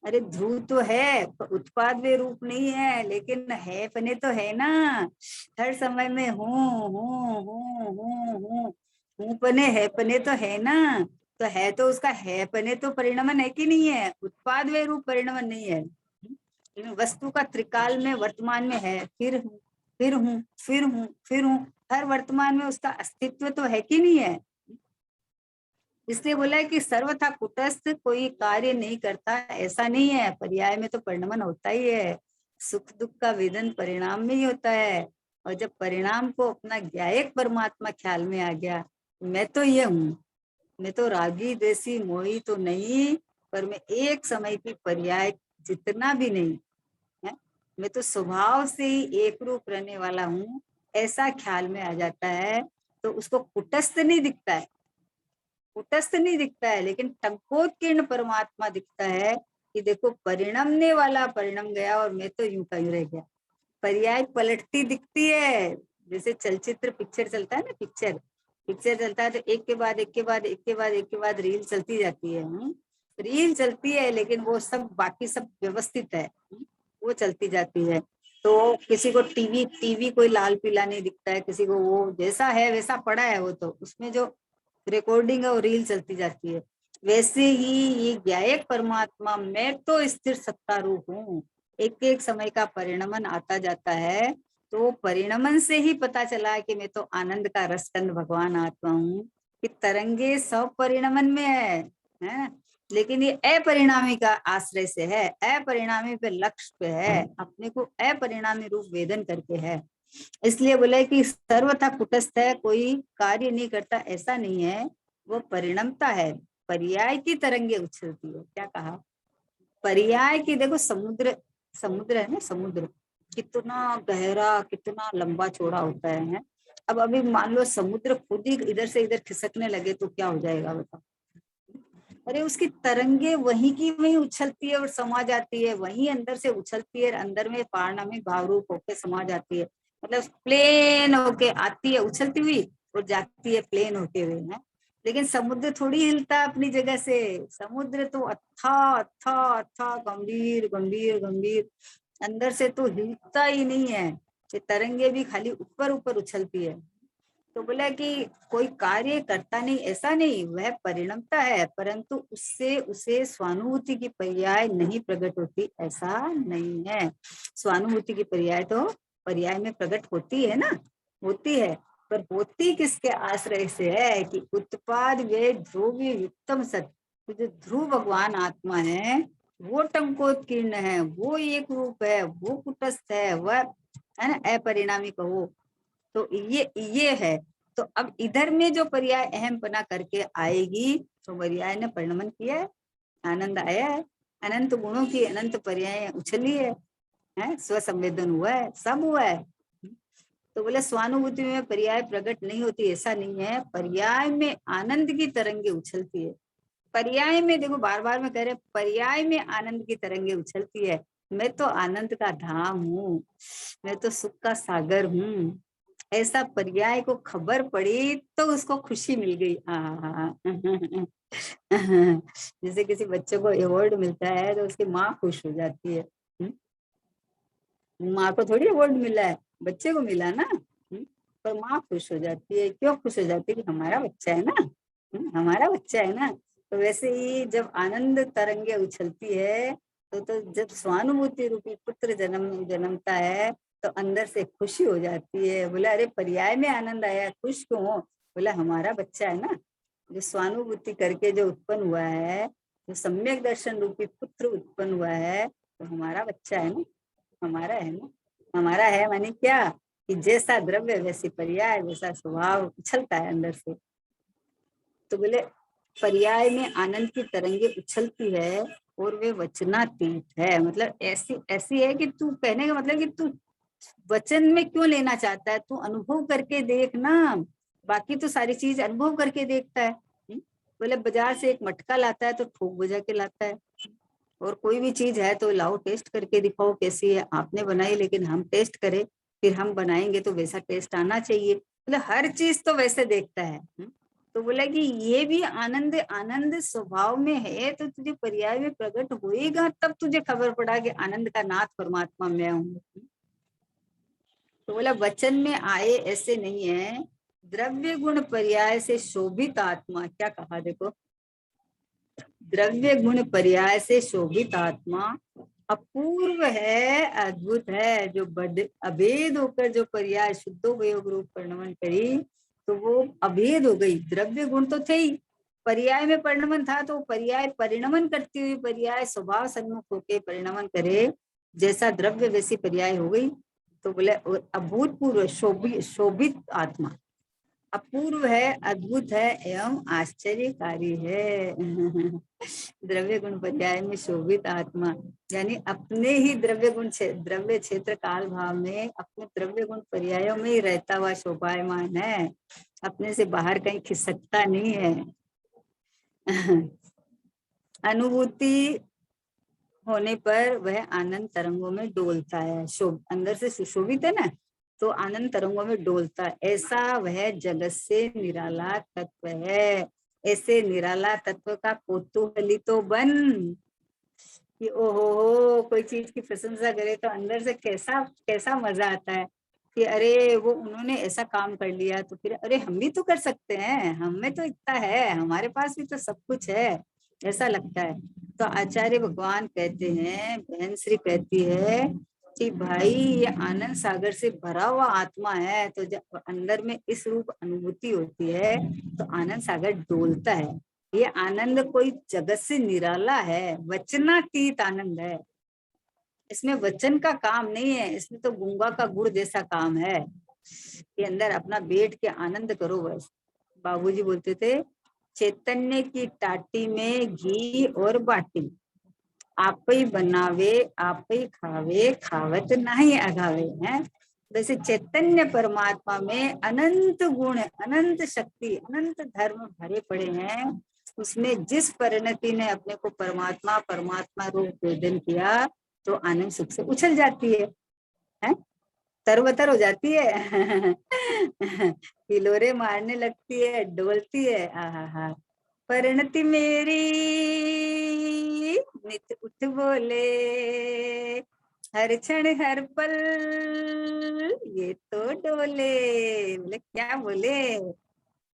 अरे ध्रुव तो है, तो उत्पाद वे रूप नहीं है, लेकिन है पने तो है ना। हर समय में हूँ पने है पने तो है ना। तो है तो उसका है पने तो परिणमन है कि नहीं है? उत्पाद वे रूप परिणमन नहीं है। वस्तु का त्रिकाल में वर्तमान में है, फिर हूँ, फिर हूँ, फिर हूँ, फिर हूँ, हर वर्तमान में उसका अस्तित्व तो है कि नहीं है? इसलिए बोला है कि सर्वथा कुटस्थ, कोई कार्य नहीं करता, ऐसा नहीं है। पर्याय में तो परिणमन होता ही है, सुख दुख का वेदन परिणाम में ही होता है। और जब परिणाम को अपना ज्ञायक परमात्मा ख्याल में आ गया, मैं तो ये हूँ, मैं तो रागी देसी मोही तो नहीं, पर मैं एक समय की पर्याय जितना भी नहीं है, मैं तो स्वभाव से ही एक रूप रहने वाला हूँ, ऐसा ख्याल में आ जाता है। तो उसको कुटस्थ नहीं दिखता है, कुटस्थ नहीं दिखता है, लेकिन टंकोत्कीर्ण परमात्मा दिखता है कि देखो परिणमने वाला परिणम गया और मैं तो यूं का यूं रह गया। पर्याय पलटती दिखती है, जैसे चलचित्र पिक्चर चलता है ना, पिक्चर चलता है तो एक के बाद एक के बाद एक के बाद एक के बाद रील चलती जाती है। रील चलती है, लेकिन वो सब बाकी सब व्यवस्थित है, वो चलती जाती है। तो किसी को टीवी टीवी कोई लाल पीला नहीं दिखता है, किसी को वो जैसा है वैसा पड़ा है, वो तो उसमें जो रिकॉर्डिंग है वो रील चलती जाती है। वैसे ही ये ज्ञायक परमात्मा, मैं तो स्थिर सत्ता रूप हूँ, एक एक समय का परिणमन आता जाता है। तो परिणमन से ही पता चला कि मैं तो आनंद का रसकंद भगवान आत्मा हूँ, कि तरंगे सब परिणमन में है। लेकिन ये अपरिणामी का आश्रय से है, अपरिणामी पे लक्ष्य पे है, अपने को अपरिणामी रूप वेदन करके है। इसलिए बोले कि सर्वथा कुटस्थ है, कोई कार्य नहीं करता, ऐसा नहीं है। वो परिणमता है, पर्याय की तरंगे उछलती है। क्या कहा? पर्याय की, देखो समुद्र, समुद्र है ना, समुद्र कितना गहरा कितना लंबा चौड़ा होता है। अब अभी मान लो समुद्र खुद ही इधर से इधर खिसकने लगे तो क्या हो जाएगा बताओ? अरे उसकी तरंगे वहीं की वहीं उछलती है और समा जाती है, वहीं अंदर से उछलती है, अंदर में पारणामिक भाव रूप होकर समा जाती है। मतलब प्लेन होके आती है उछलती हुई और जाती है प्लेन होते हुए है। लेकिन समुद्र थोड़ी हिलता है अपनी जगह से, समुद्र तो अथा अथा अथा, गंभीर गंभीर गंभीर, अंदर से तो हिलता ही नहीं है। ये तरंगे भी खाली ऊपर ऊपर उछलती है। तो बोला कि कोई कार्य करता नहीं, ऐसा नहीं, वह परिणमता है, परंतु उससे उसे स्वानुभूति की पर्याय नहीं प्रकट होती, ऐसा नहीं है। स्वानुभूति की पर्याय तो पर्याय में प्रकट होती है ना, होती है, पर होती किसके आश्रय से है कि उत्पाद वे ध्रुव युक्तम सत, जो ध्रुव भगवान आत्मा है वो टंकोत्कीर्ण है, वो एक रूप है, वो कुटस्थ है, वह है ना अपरिणामी कहो। तो ये है। तो अब इधर में जो पर्याय अहम पना करके आएगी, तो पर्याय ने परिणमन किया है, आनंद आया है, अनंत गुणों की अनंत पर्याय उछली है, स्वसंवेदन हुआ है, सब हुआ है। तो बोले स्वानुभूति में पर्याय प्रकट नहीं होती, ऐसा नहीं है। पर्याय में आनंद की तरंगे उछलती है, पर्याय में देखो, बार बार मैं कह रहे, पर्याय में आनंद की तरंगे उछलती है। मैं तो आनंद का धाम हूँ, मैं तो सुख का सागर हूँ, ऐसा पर्याय को खबर पड़ी तो उसको खुशी मिल गई। जैसे किसी बच्चे को अवार्ड मिलता है तो उसकी माँ खुश हो जाती है। माँ को थोड़ी अवार्ड मिला है, बच्चे को मिला ना। पर माँ खुश हो जाती है। क्यों खुश हो जाती है? कि हमारा बच्चा है ना, हमारा बच्चा है ना। तो वैसे ही जब आनंद तरंगे उछलती है, तो जब स्वानुभूति रूपी पुत्र जन्मता है, तो अंदर से खुशी हो जाती है। बोला अरे पर्याय में आनंद आया, खुश क्यों हो? बोला हमारा बच्चा है ना, जो स्वानुभूति करके जो उत्पन्न हुआ है, जो सम्यक दर्शन रूपी पुत्र उत्पन्न हुआ है, तो हमारा बच्चा है ना, हमारा है ना। हमारा है माने क्या? कि जैसा द्रव्य वैसी पर्याय, वैसा स्वभाव उछलता है अंदर से। तो बोले पर्याय में आनंद की तरंगे उछलती है और वे वचनातीत है। मतलब ऐसी ऐसी है कि तू, कहने का मतलब कि तू वचन में क्यों लेना चाहता है, तू अनुभव करके देख ना। बाकी तो सारी चीज अनुभव करके देखता है। बोले बाजार से एक मटका लाता है तो ठोक बजा के लाता है, और कोई भी चीज है तो लाओ टेस्ट करके दिखाओ कैसी है। आपने बनाई लेकिन हम टेस्ट करें, फिर हम बनाएंगे तो वैसा टेस्ट आना चाहिए। मतलब हर चीज तो वैसे देखता है। तो बोला कि ये भी आनंद आनंद स्वभाव में है, तो तुझे पर्याय में प्रकट होएगा तब तुझे खबर पड़ा कि आनंद का नाथ परमात्मा मैं हूँ। तो बोला वचन में आए ऐसे नहीं है, द्रव्य गुण पर्याय से शोभित आत्मा। क्या कहा देखो, द्रव्य गुण पर्याय से शोभित आत्मा अपूर्व है, अद्भुत है। जो बद अभेद होकर जो पर्याय शुद्धोपयोग रूप परिणमन करी, तो वो अभेद हो गई। द्रव्य गुण तो थे ही, पर्याय में परिणमन था, तो पर्याय परिणमन करती हुई पर्याय स्वभाव सन्मुख होके परिणमन करे, जैसा द्रव्य वैसी पर्याय हो गई। तो बोले अभूतपूर्व शोभित आत्मा अपूर्व है, अद्भुत है एवं आश्चर्यकारी है। द्रव्य गुण पर्याय में शोभित आत्मा, यानी अपने ही द्रव्य गुण द्रव्य क्षेत्र काल भाव में अपने द्रव्य गुण पर्यायों में ही रहता हुआ शोभायमान है, अपने से बाहर कहीं खिसकता नहीं है। अनुभूति होने पर वह आनंद तरंगों में डोलता है। अंदर से सुशोभित है ना, तो आनंद तरंगों में डोलता है। ऐसा वह जगत से निराला तत्व है। ऐसे निराला तत्व का कौतूहली तो बन कि ओहो हो, कोई चीज की प्रशंसा करे तो अंदर से कैसा कैसा मजा आता है कि अरे वो उन्होंने ऐसा काम कर लिया, तो फिर अरे हम भी तो कर सकते हैं, हमें तो इतना है, हमारे पास भी तो सब कुछ है, ऐसा लगता है। तो आचार्य भगवान कहते हैं, बहन श्री कहती है कि भाई ये आनंद सागर से भरा हुआ आत्मा है, तो जब अंदर में इस रूप अनुभूति होती है तो आनंद सागर डोलता है। ये आनंद कोई जगत से निराला है, वचनातीत आनंद है। इसमें वचन का काम नहीं है, इसमें तो गूंगा का गुड़ जैसा काम है कि अंदर अपना बैठ के आनंद करो बस। बाबूजी बोलते थे, चैतन्य की टाटी में घी और बाटी, आप ही बनावे आप ही खावे, खावत नहीं अगावे। हैं वैसे चैतन्य परमात्मा में अनंत गुण, अनंत शक्ति, अनंत धर्म भरे पड़े हैं। उसमें जिस परिणति ने अपने को परमात्मा परमात्मा रूप वेदन किया, तो आनंद सुख से उछल जाती है, तरबतर हो जाती है। हिलोरे मारने लगती है, डोलती है। आहा, परिणति मेरी नित उठ बोले, हर क्षण हर पल ये तो डोले। बोले क्या बोले,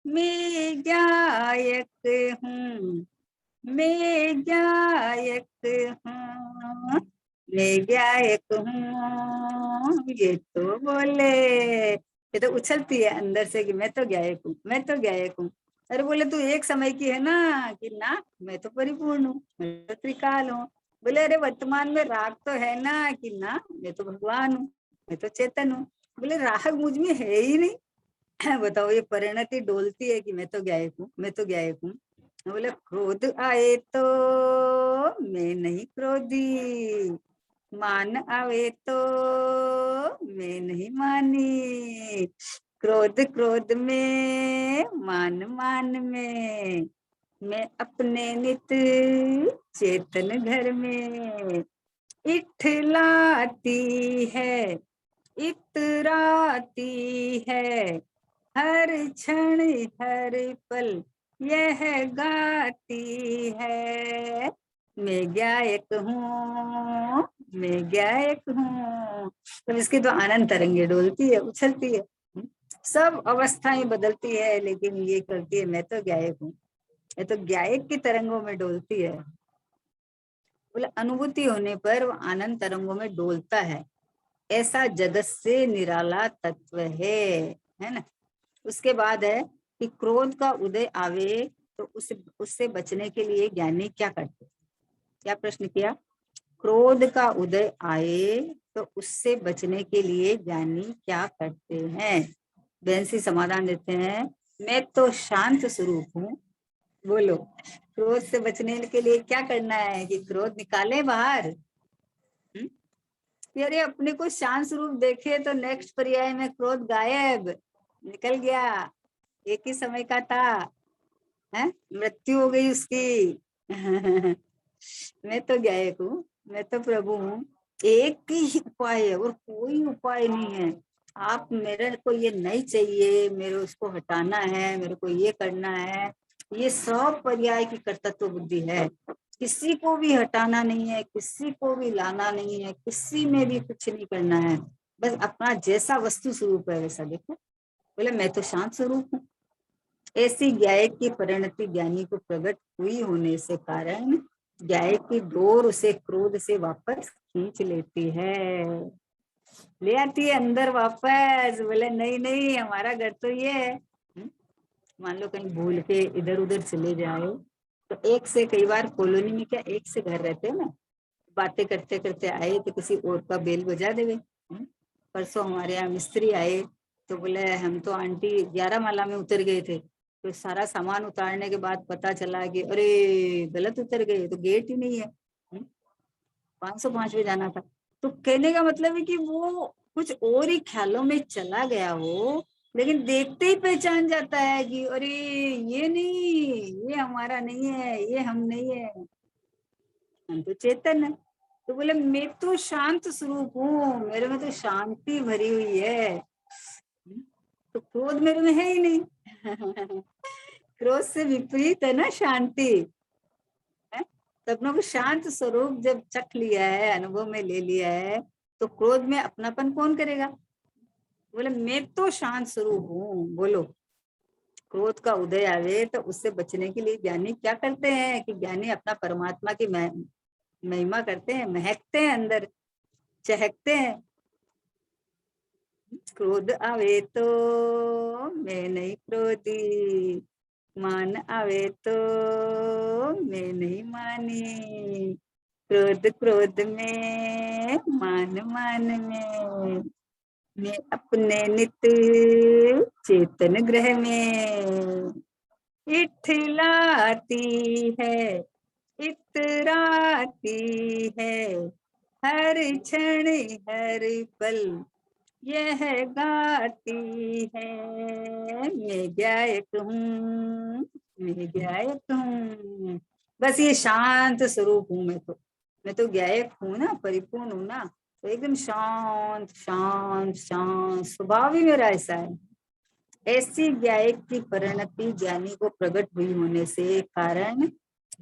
मैं गायक हूँ, मैं गायक हूँ, मैं गायक हूँ, ये तो बोले। ये तो उछलती है अंदर से कि मैं तो गायक हूँ, मैं तो गायक हूँ। अरे बोले तू एक समय की है ना, कि ना मैं तो परिपूर्ण हूँ, मैं तो त्रिकाल हूँ। बोले अरे वर्तमान में राग तो है ना, कि ना मैं तो भगवान हूँ, मैं तो चेतन हूँ। बोले राग मुझ में है ही नहीं। बताओ, ये परिणति डोलती है कि मैं तो गायक हूँ, मैं तो गायक हूँ। बोले क्रोध आए तो मैं नहीं क्रोधी, मान आवे तो मैं नहीं मानी, क्रोध क्रोध में मान मान में, मैं अपने नित चेतन घर में इठलाती है, इतराती है, हर क्षण हर पल यह गाती है। मैं गायक हूँ, मैं गायक हूँ। तो इसकी तो आनंद तरंगे डोलती है, उछलती है, सब अवस्थाएं बदलती है, लेकिन ये करती है मैं तो गायक हूँ। ये तो गायक की तरंगों में डोलती है। बोले अनुभूति होने पर वो आनंद तरंगों में डोलता है, ऐसा जगत से निराला तत्व है ना। उसके बाद है कि क्रोध का उदय आवे तो उससे बचने के लिए ज्ञानी क्या करते। क्या प्रश्न किया? क्रोध का उदय आए तो उससे बचने के लिए ज्ञानी क्या करते हैं? बेंसी समाधान देते हैं, मैं तो शांत स्वरूप हूँ। बोलो, क्रोध से बचने के लिए क्या करना है? कि क्रोध निकाले बाहर। अरे अपने को शांत स्वरूप देखे तो नेक्स्ट पर्याय में क्रोध गायब, निकल गया, एक ही समय का था, है, मृत्यु हो गई उसकी। मैं तो गायक हूँ, मैं तो प्रभु हूँ। एक ही उपाय है और कोई उपाय नहीं है। आप मेरे को ये नहीं चाहिए, मेरे उसको हटाना है, मेरे को ये करना है, ये सब पर्याय की कर्तृत्व बुद्धि है। किसी को भी हटाना नहीं है, किसी को भी लाना नहीं है, किसी में भी कुछ नहीं करना है। बस अपना जैसा वस्तु स्वरूप है वैसा देखो। बोले मैं तो शांत स्वरूप हूँ। ऐसी गायक की परिणति ज्ञानी को प्रकट हुई होने से कारण गायक की डोर उसे क्रोध से वापस खींच लेती है, ले आती है अंदर वापस। बोले नहीं नहीं, हमारा घर तो ये है। मान लो कहीं भूल के इधर उधर चले जाए तो एक से, कई बार कॉलोनी में क्या एक से घर रहते हैं ना, बातें करते करते आए तो किसी और का बेल बजा देवे। परसों हमारे यहाँ मिस्त्री आए तो बोले हम तो आंटी 11 माला में उतर गए थे, तो सारा सामान उतारने के बाद पता चला कि अरे गलत उतर गए, तो गेट ही नहीं है। 505 में जाना था। तो कहने का मतलब है कि वो कुछ और ही ख्यालों में चला गया हो, लेकिन देखते ही पहचान जाता है कि अरे ये नहीं, ये हमारा नहीं है, ये हम नहीं है, हम तो चेतन है। तो बोले मैं तो शांत स्वरूप हूँ, मेरे में तो शांति भरी हुई है। तो क्रोध मेरे में है ही नहीं। क्रोध से विपरीत है ना शांति, है। तो अपनों को शांत स्वरूप जब चख लिया है, अनुभव में ले लिया है, तो क्रोध में अपनापन कौन करेगा? बोले मैं तो शांत स्वरूप हूँ। बोलो, क्रोध का उदय आवे तो उससे बचने के लिए ज्ञानी क्या करते हैं? कि ज्ञानी अपना परमात्मा की महिमा करते हैं, महकते हैं अंदर, चहकते हैं। क्रोध आवे तो मैं नहीं क्रोधी, मान आवे तो मैं नहीं मानी, क्रोध क्रोध में मान मान में, मैं अपने नित चेतन ग्रह में इठलाती है, इतराती है, हर क्षण हर पल यह गाती है। मैं गायक हूँ, मैं गायक हूँ। बस ये शांत स्वरूप हूँ मैं तो, मैं तो गायक हूँ ना, परिपूर्ण हूँ ना, तो एकदम शांत शांत शांत स्वभाव ही मेरा ऐसा है। ऐसी गायक की परिणति ज्ञानी को प्रकट हुई होने से कारण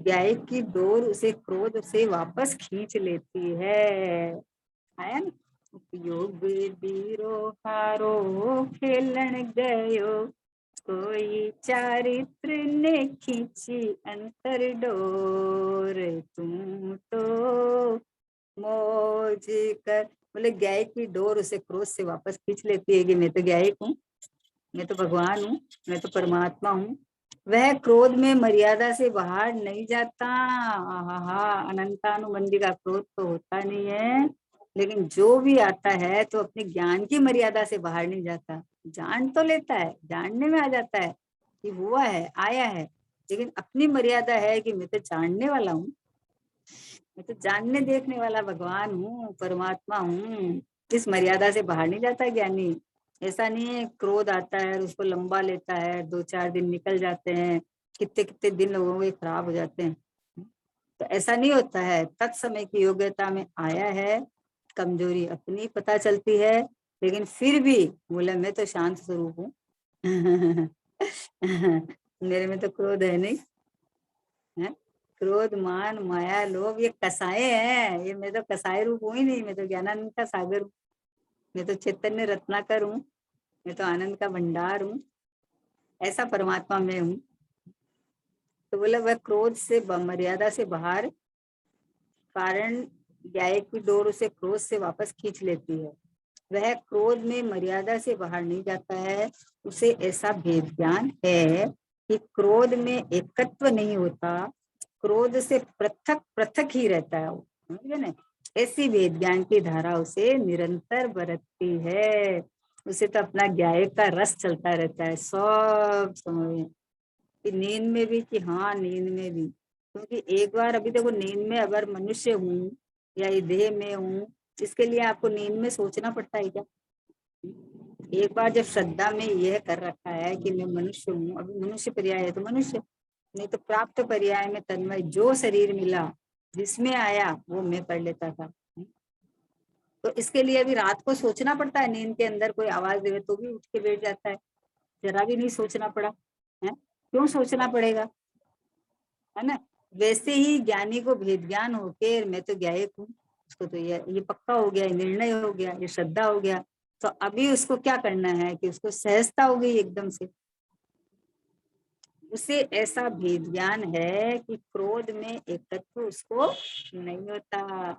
गायक की डोर उसे क्रोध से वापस खींच लेती है। आया ना? उपयोग बीरो हारो खेलन गयो, कोई चारित्र ने खींची अंतर डोर, तुम तो मौज कर। बोले गायक की डोर उसे क्रोध से वापस खींच लेती है कि मैं तो गायक हूँ, मैं तो भगवान हूँ, मैं तो परमात्मा हूँ। वह क्रोध में मर्यादा से बाहर नहीं जाता। आहा, अनंतानुबंधी का क्रोध तो होता नहीं है, लेकिन जो भी आता है तो अपने ज्ञान की मर्यादा से बाहर नहीं जाता। जान तो लेता है, जानने में आ जाता है कि हुआ है, आया है, लेकिन अपनी मर्यादा है कि मैं तो जानने वाला हूँ, मैं तो जानने देखने वाला भगवान हूँ, परमात्मा हूँ। इस मर्यादा से बाहर नहीं जाता ज्ञानी। ऐसा नहीं है क्रोध आता है और उसको लंबा लेता है, 2-4 दिन निकल जाते हैं, कितने कितने दिन लोगों के खराब हो जाते हैं। तो ऐसा नहीं होता है, तत्समय की योग्यता में आया है, कमजोरी अपनी पता चलती है, लेकिन फिर भी बोला मैं तो शांत स्वरूप हूँ। मेरे में तो क्रोध है नहीं है। क्रोध मान माया लोभ ये कसाए हैं, ये मैं तो कसाय रूप हूँ ही नहीं, मैं तो ज्ञानानंद का सागर हूँ, मैं तो चैतन्य रत्नाकर हूँ, मैं तो आनंद का भंडार हूँ, ऐसा परमात्मा में हूँ। तो बोला वह क्रोध से मर्यादा से बाहर, कारण न्याय की डोर उसे क्रोध से वापस खींच लेती है। वह क्रोध में मर्यादा से बाहर नहीं जाता है। उसे ऐसा भेद ज्ञान है कि क्रोध में एकत्व नहीं होता, क्रोध से पृथक पृथक ही रहता है वो, समझ ना। ऐसी वेद ज्ञान की धारा उसे निरंतर बरतती है। उसे तो अपना ज्ञाय का रस चलता रहता है सब समय, कि नींद में भी, कि हाँ नींद में भी। क्योंकि एक बार अभी देखो नींद में अगर मनुष्य हूँ या ये देह में हूँ, इसके लिए आपको नींद में सोचना पड़ता है क्या? एक बार जब श्रद्धा में यह कर रखा है कि मैं मनुष्य हूँ, अभी मनुष्य पर्याय है तो मनुष्य, नहीं तो प्राप्त पर्याय में तन्मय जो शरीर मिला जिसमें आया वो मैं कर लेता था। तो इसके लिए अभी रात को सोचना पड़ता है, नींद के अंदर कोई आवाज देवे तो भी उठ के बैठ जाता है, जरा भी नहीं सोचना पड़ा है। क्यों सोचना पड़ेगा, है ना। वैसे ही ज्ञानी को भेद ज्ञान होके मैं तो ज्ञायक हूँ, उसको तो ये पक्का हो गया, ये निर्णय हो गया, ये श्रद्धा हो गया। तो अभी उसको क्या करना है कि उसको सहजता हो गई एकदम से, उसे ऐसा भेद ज्ञान है कि क्रोध में एकत्व उसको नहीं होता।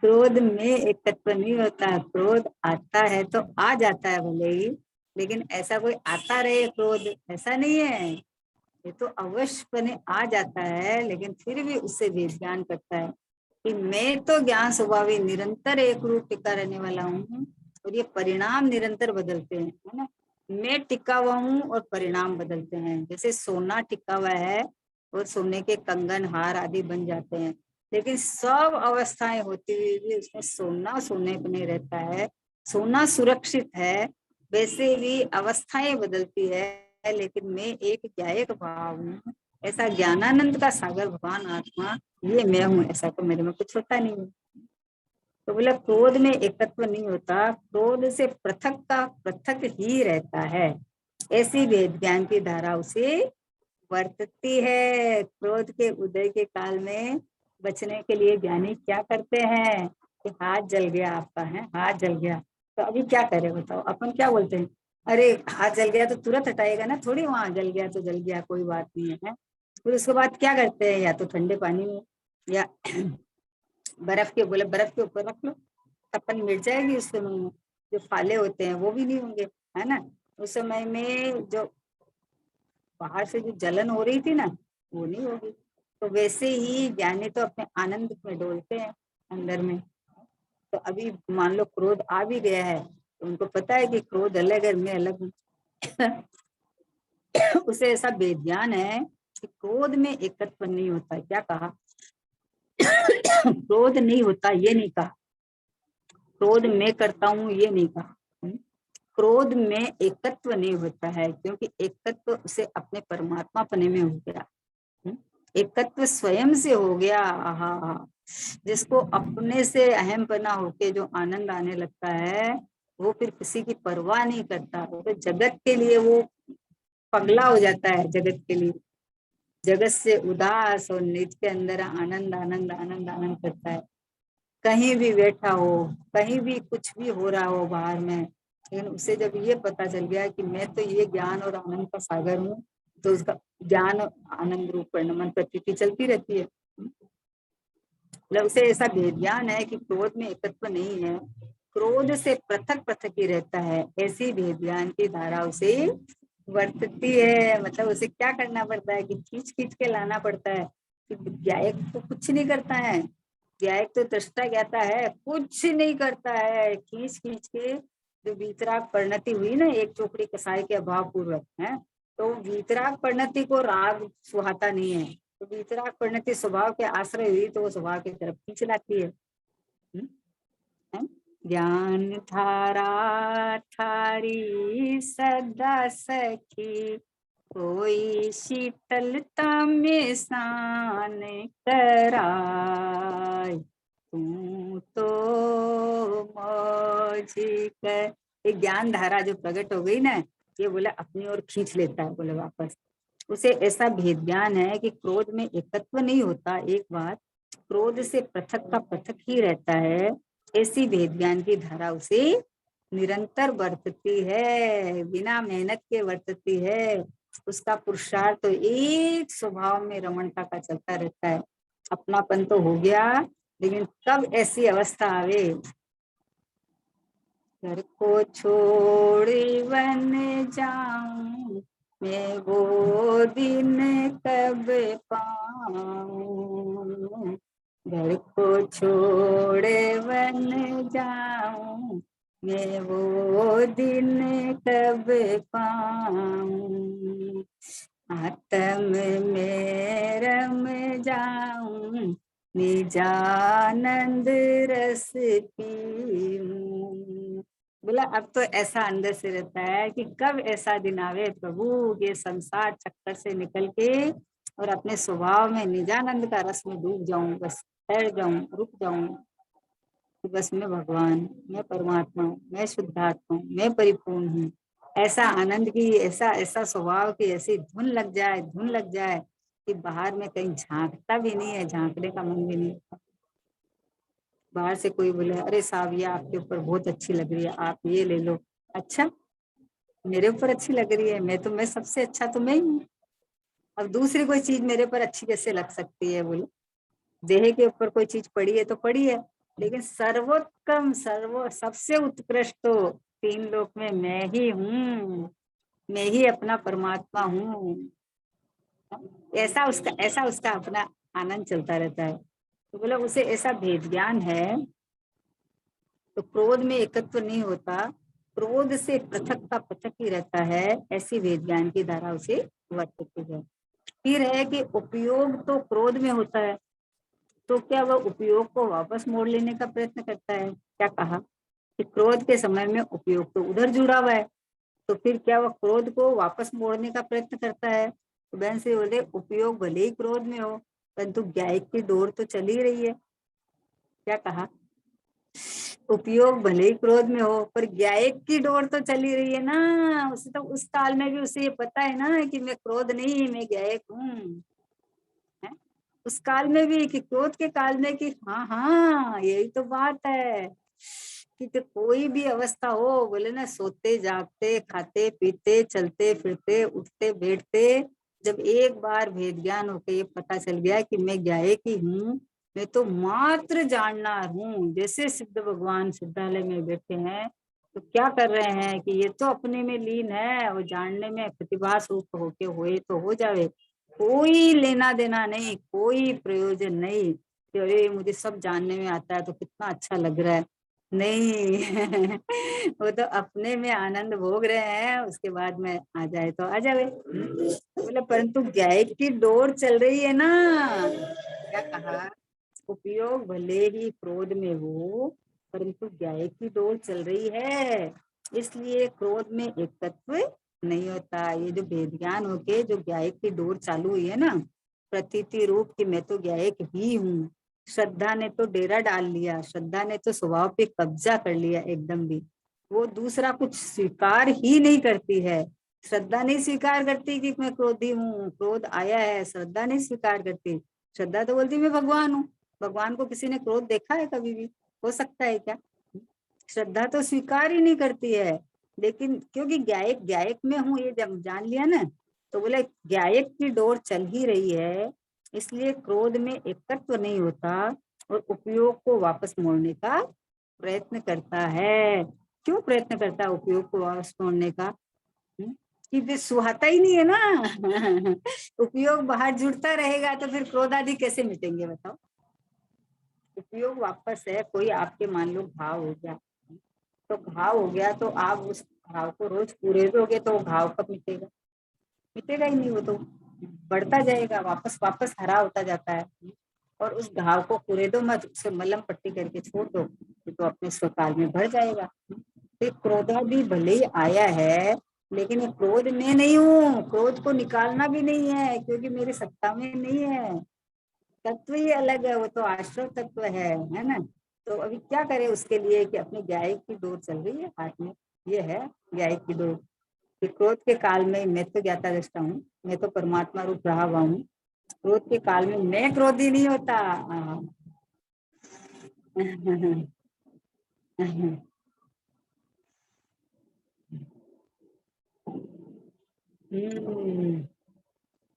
क्रोध में एकत्व नहीं होता, क्रोध आता है तो आ जाता है भले ही, लेकिन ऐसा कोई आता रहे क्रोध ऐसा नहीं है। ये तो अवश्यपने आ जाता है, लेकिन फिर भी उससे भेद ज्ञान करता है कि मैं तो ज्ञान स्वभावी निरंतर एक रूप टिका रहने वाला हूँ, और ये परिणाम निरंतर बदलते हैं, है ना। मैं टिका हुआ हूँ और परिणाम बदलते हैं। जैसे सोना टिका हुआ है और सोने के कंगन हार आदि बन जाते हैं, लेकिन सब अवस्थाएं होती हुई भी उसमें सोना सोने को नहीं रहता है, सोना सुरक्षित है। वैसे भी अवस्थाएं बदलती है, लेकिन मैं एक ज्ञायक भाव हूँ, ऐसा ज्ञानानंद का सागर भगवान आत्मा ये मैं हूँ, ऐसा तो मेरे में कुछ होता नहीं है। तो बोला क्रोध में एकत्व नहीं होता, क्रोध से पृथक का पृथक ही रहता है। ऐसी वेद ज्ञान की धारा उसे वर्तती है। क्रोध के उदय के काल में बचने के लिए ज्ञानी क्या करते हैं कि हाथ जल गया आपका, है हाथ जल गया, तो अभी क्या करे बताओ। अपन क्या बोलते हैं, अरे हाथ जल गया तो तुरंत हटाएगा ना, थोड़ी वहां जल गया तो जल गया कोई बात नहीं है। फिर उसके बाद क्या करते हैं, या तो ठंडे पानी में या बर्फ के, बोले बर्फ के ऊपर रख लो, तपन मिट जाएगी उस समय में, जो फाले होते हैं वो भी नहीं होंगे, है ना। उस समय में जो बाहर से जो जलन हो रही थी ना वो नहीं होगी। तो वैसे ही ज्ञानी तो अपने आनंद में डोलते हैं अंदर में। तो अभी मान लो क्रोध आ भी गया है तो उनको पता है कि क्रोध अलग है, मैं अलग हूँ। उसे ऐसा बेज्ञान है कि क्रोध में एकत्व नहीं होता। क्या कहा, क्रोध नहीं होता ये नहीं कहा, क्रोध मैं करता हूँ ये नहीं कहा। क्रोध में एकत्व नहीं होता है, क्योंकि एकत्व उसे अपने परमात्मा पने में हो गया। एकत्व स्वयं से हो गया। आहा, जिसको अपने से अहम पना होके जो आनंद आने लगता है, वो फिर किसी की परवाह नहीं करता, वो तो जगत के लिए वो पगला हो जाता है, जगत के लिए, जगत से उदास और निज के अंदर आनंद आनंद आनंद आनंद करता है। कहीं भी बैठा हो, कहीं भी कुछ भी हो रहा हो बाहर में, लेकिन उसे जब ये पता चल गया कि मैं तो ये ज्ञान और आनंद का सागर हूँ, तो उसका ज्ञान और आनंद रूप परिणमन प्रतीति चलती रहती है। मतलब उसे ऐसा भेद है कि क्रोध में एकत्व नहीं है, क्रोध से पृथक पृथक ही रहता है। ऐसी भेद ज्ञान की धारा उसे वर्तती है। मतलब उसे क्या करना पड़ता है कि खींच खींच के लाना पड़ता है, कि ज्ञायक तो कुछ नहीं करता है, ज्ञायक तो दृष्टा ज्ञाता है, कुछ नहीं करता है, खींच खींच के जो वीतराग परिणति हुई ना एक चोपड़ी कसाई के अभाव पूर्वक है, तो वीतराग परिणति को राग सुहाता नहीं है, तो वीतराग परिणति स्वभाव के आश्रय हुई तो वो स्वभाव की तरफ खींच लाती है। ज्ञान धारा थारी सदा सखी, कोई शीतलता में स्नान कराए, तू तो मौज कर। ये ज्ञान धारा जो प्रकट हो गई ना, ये बोला अपनी ओर खींच लेता है, बोले वापस। उसे ऐसा भेद ज्ञान है कि क्रोध में एकत्व नहीं होता, एक बात, क्रोध से पृथक का पृथक ही रहता है। ऐसी भेद ज्ञान की धारा उसे निरंतर बरतती है, बिना मेहनत के बरतती है। उसका पुरुषार्थ तो एक स्वभाव में रमणता का चलता रहता है। अपनापन तो हो गया, लेकिन कब ऐसी अवस्था आवे, घर को छोड़ वन जाऊं, मैं वो दिन कब पाऊं। घर को छोड़ वन जाऊं, मैं वो दिन कब पाऊं। आत्म में रम जाऊं, निजानंद रस पीऊं। बोला अब तो ऐसा अंदर से रहता है कि कब ऐसा दिन आवे प्रभु, ये संसार चक्कर से निकल के और अपने स्वभाव में निजानंद का रस में डूब जाऊं, बस ठहर जाऊं, रुक जाऊं कि बस मैं भगवान, मैं परमात्मा हूँ, मैं शुद्धात्मा हूँ, मैं परिपूर्ण हूँ। ऐसा आनंद की, ऐसा ऐसा स्वभाव की ऐसी धुन लग जाए, धुन लग जाए कि बाहर में कहीं झांकता भी नहीं है, झांकने का मन भी नहीं होता। बाहर से कोई बोले अरे साहब ये आपके ऊपर बहुत अच्छी लग रही है, आप ये ले लो। अच्छा, मेरे ऊपर अच्छी लग रही है, मैं सबसे अच्छा तो मैं ही हूँ। अब दूसरी कोई चीज मेरे पर अच्छी कैसे लग सकती है, बोले। देह के ऊपर कोई चीज पड़ी है तो पड़ी है, लेकिन सर्वोत्तम सबसे उत्कृष्ट तो तीन लोक में मैं ही हूँ, मैं ही अपना परमात्मा हूँ। ऐसा उसका अपना आनंद चलता रहता है। तो बोला उसे ऐसा भेद ज्ञान है, तो क्रोध में एकत्व नहीं होता, क्रोध से पृथक का पृथक ही रहता है। ऐसी वेद ज्ञान की धारा उसे वर्तती है। फिर है कि उपयोग तो क्रोध में होता है, तो क्या वह उपयोग को वापस मोड़ लेने का प्रयत्न करता है? क्या कहा कि क्रोध के समय में उपयोग तो उधर जुड़ा हुआ है, तो फिर क्या वह क्रोध को वापस मोड़ने का प्रयत्न करता है? तो बहन से बोले उपयोग भले ही क्रोध में हो, परंतु ज्ञायक की डोर तो चली रही है। क्या कहा? उपयोग भले ही क्रोध में हो, पर ज्ञायक की डोर तो चली रही है ना। उसे तो उस काल में भी उसे ये पता है ना कि मैं क्रोध नहीं, मैं ज्ञायक हूँ। उस काल में भी, कि क्रोध के काल में, कि हाँ हाँ यही तो बात है कि तो कोई भी अवस्था हो, बोले ना, सोते जागते खाते पीते चलते फिरते उठते बैठते, जब एक बार भेद ज्ञान होकर ये पता चल गया कि मैं ज्ञायक ही हूँ, मैं तो मात्र जाननार हूँ। जैसे सिद्ध भगवान सिद्धालय में बैठे हैं, तो क्या कर रहे हैं कि ये तो अपने में लीन है, वो जानने में प्रतिभास रूप होके होए तो हो जावे, कोई लेना देना नहीं, कोई प्रयोजन नहीं कि अरे मुझे सब जानने में आता है तो कितना अच्छा लग रहा है। नहीं वो तो अपने में आनंद भोग रहे हैं, उसके बाद में आ जाए तो आ जाए। बोले परंतु ज्ञायक की डोर चल रही है ना। क्या कहा? उपयोग भले ही क्रोध में हो, परंतु ज्ञायक की डोर चल रही है, इसलिए क्रोध में एकत्व नहीं होता। ये जो भेद ज्ञान होके जो ज्ञायक की डोर चालू हुई है ना, प्रतीति रूप की मैं तो ज्ञायक ही हूँ, श्रद्धा ने तो डेरा डाल लिया, श्रद्धा ने तो स्वभाव पे कब्जा कर लिया एकदम भी। वो दूसरा कुछ स्वीकार ही नहीं करती है। श्रद्धा नहीं स्वीकार करती कि मैं क्रोधी हूँ, क्रोध आया है, श्रद्धा नहीं स्वीकार करती। श्रद्धा तो बोलती मैं भगवान हूँ। भगवान को किसी ने क्रोध देखा है कभी भी? हो सकता है क्या? श्रद्धा तो स्वीकार ही नहीं करती है। लेकिन क्योंकि ज्ञायक ज्ञायक में हूँ ये जब जान लिया ना, तो बोले ज्ञायक की डोर चल ही रही है, इसलिए क्रोध में एकत्व नहीं होता और उपयोग को वापस मोड़ने का प्रयत्न करता है। क्यों प्रयत्न करता है उपयोग को वापस मोड़ने का? कि फिर सुहाता ही नहीं है ना उपयोग बाहर जुड़ता रहेगा तो फिर क्रोध आदि कैसे मिटेंगे, बताओ। उपयोग वापस है, कोई आपके मान लो घाव हो गया, तो घाव हो गया तो आप उस घाव को रोज पूरे दोगे तो घाव कब मिटेगा? मिटेगा ही नहीं, वो तो बढ़ता जाएगा, वापस वापस हरा होता जाता है। और उस घाव को पूरे दो मत, उसे मलम पट्टी करके छोड़ दो, तो अपने स्वकाल में भर जाएगा। तो क्रोधा भी भले ही आया है, लेकिन ये क्रोध में नहीं हूँ, क्रोध को निकालना भी नहीं है क्योंकि मेरी सत्ता में नहीं है। तत्व ही अलग है, वो तो आश्रव तत्व है ना। तो अभी क्या करें उसके लिए कि अपनी न्यायिक की डोर चल रही है हाथ में, ये है न्यायिक की डोर कि क्रोध के काल में मैं तो ज्ञाता दृष्टा हूँ, मैं तो परमात्मा रूप रहा हुआ हूँ, क्रोध के काल में मैं क्रोधी नहीं होता।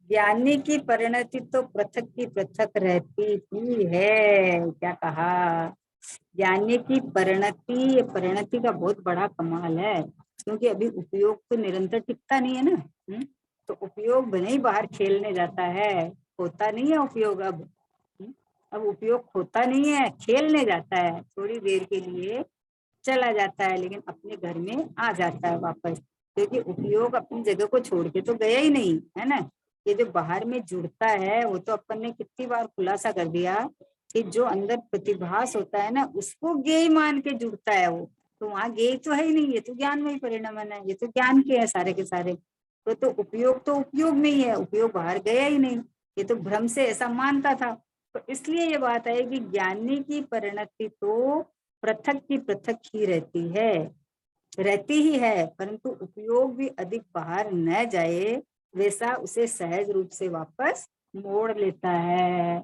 ज्ञानी की परिणति तो पृथक की पृथक रहती ही है, क्या कहा। ज्ञानी की परिणति, ये परिणति का बहुत बड़ा कमाल है, क्योंकि अभी उपयोग तो निरंतर टिकता नहीं है ना। तो उपयोग भले ही बाहर खेलने जाता है, होता नहीं है उपयोग अब। अब उपयोग होता नहीं है, खेलने जाता है थोड़ी देर के लिए, चला जाता है, लेकिन अपने घर में आ जाता है वापस, क्योंकि उपयोग अपनी जगह को छोड़ के तो गया ही नहीं है ना। ये जो बाहर में जुड़ता है वो तो अपन ने कितनी बार खुलासा कर दिया कि जो अंदर प्रतिभास होता है ना उसको ज्ञेय मान के जुड़ता है वो, तो वहां ज्ञेय तो है ही नहीं, ये तो ज्ञान में ही परिणमन है, ये तो ज्ञान के है सारे के सारे। तो उपयोग में ही है, उपयोग बाहर गया ही नहीं, ये तो भ्रम से ऐसा मानता था। तो इसलिए ये बात है कि ज्ञानी की परिणति तो पृथक की पृथक ही रहती ही है, परंतु उपयोग भी अधिक बाहर न जाए वैसा उसे सहज रूप से वापस मोड़ लेता है।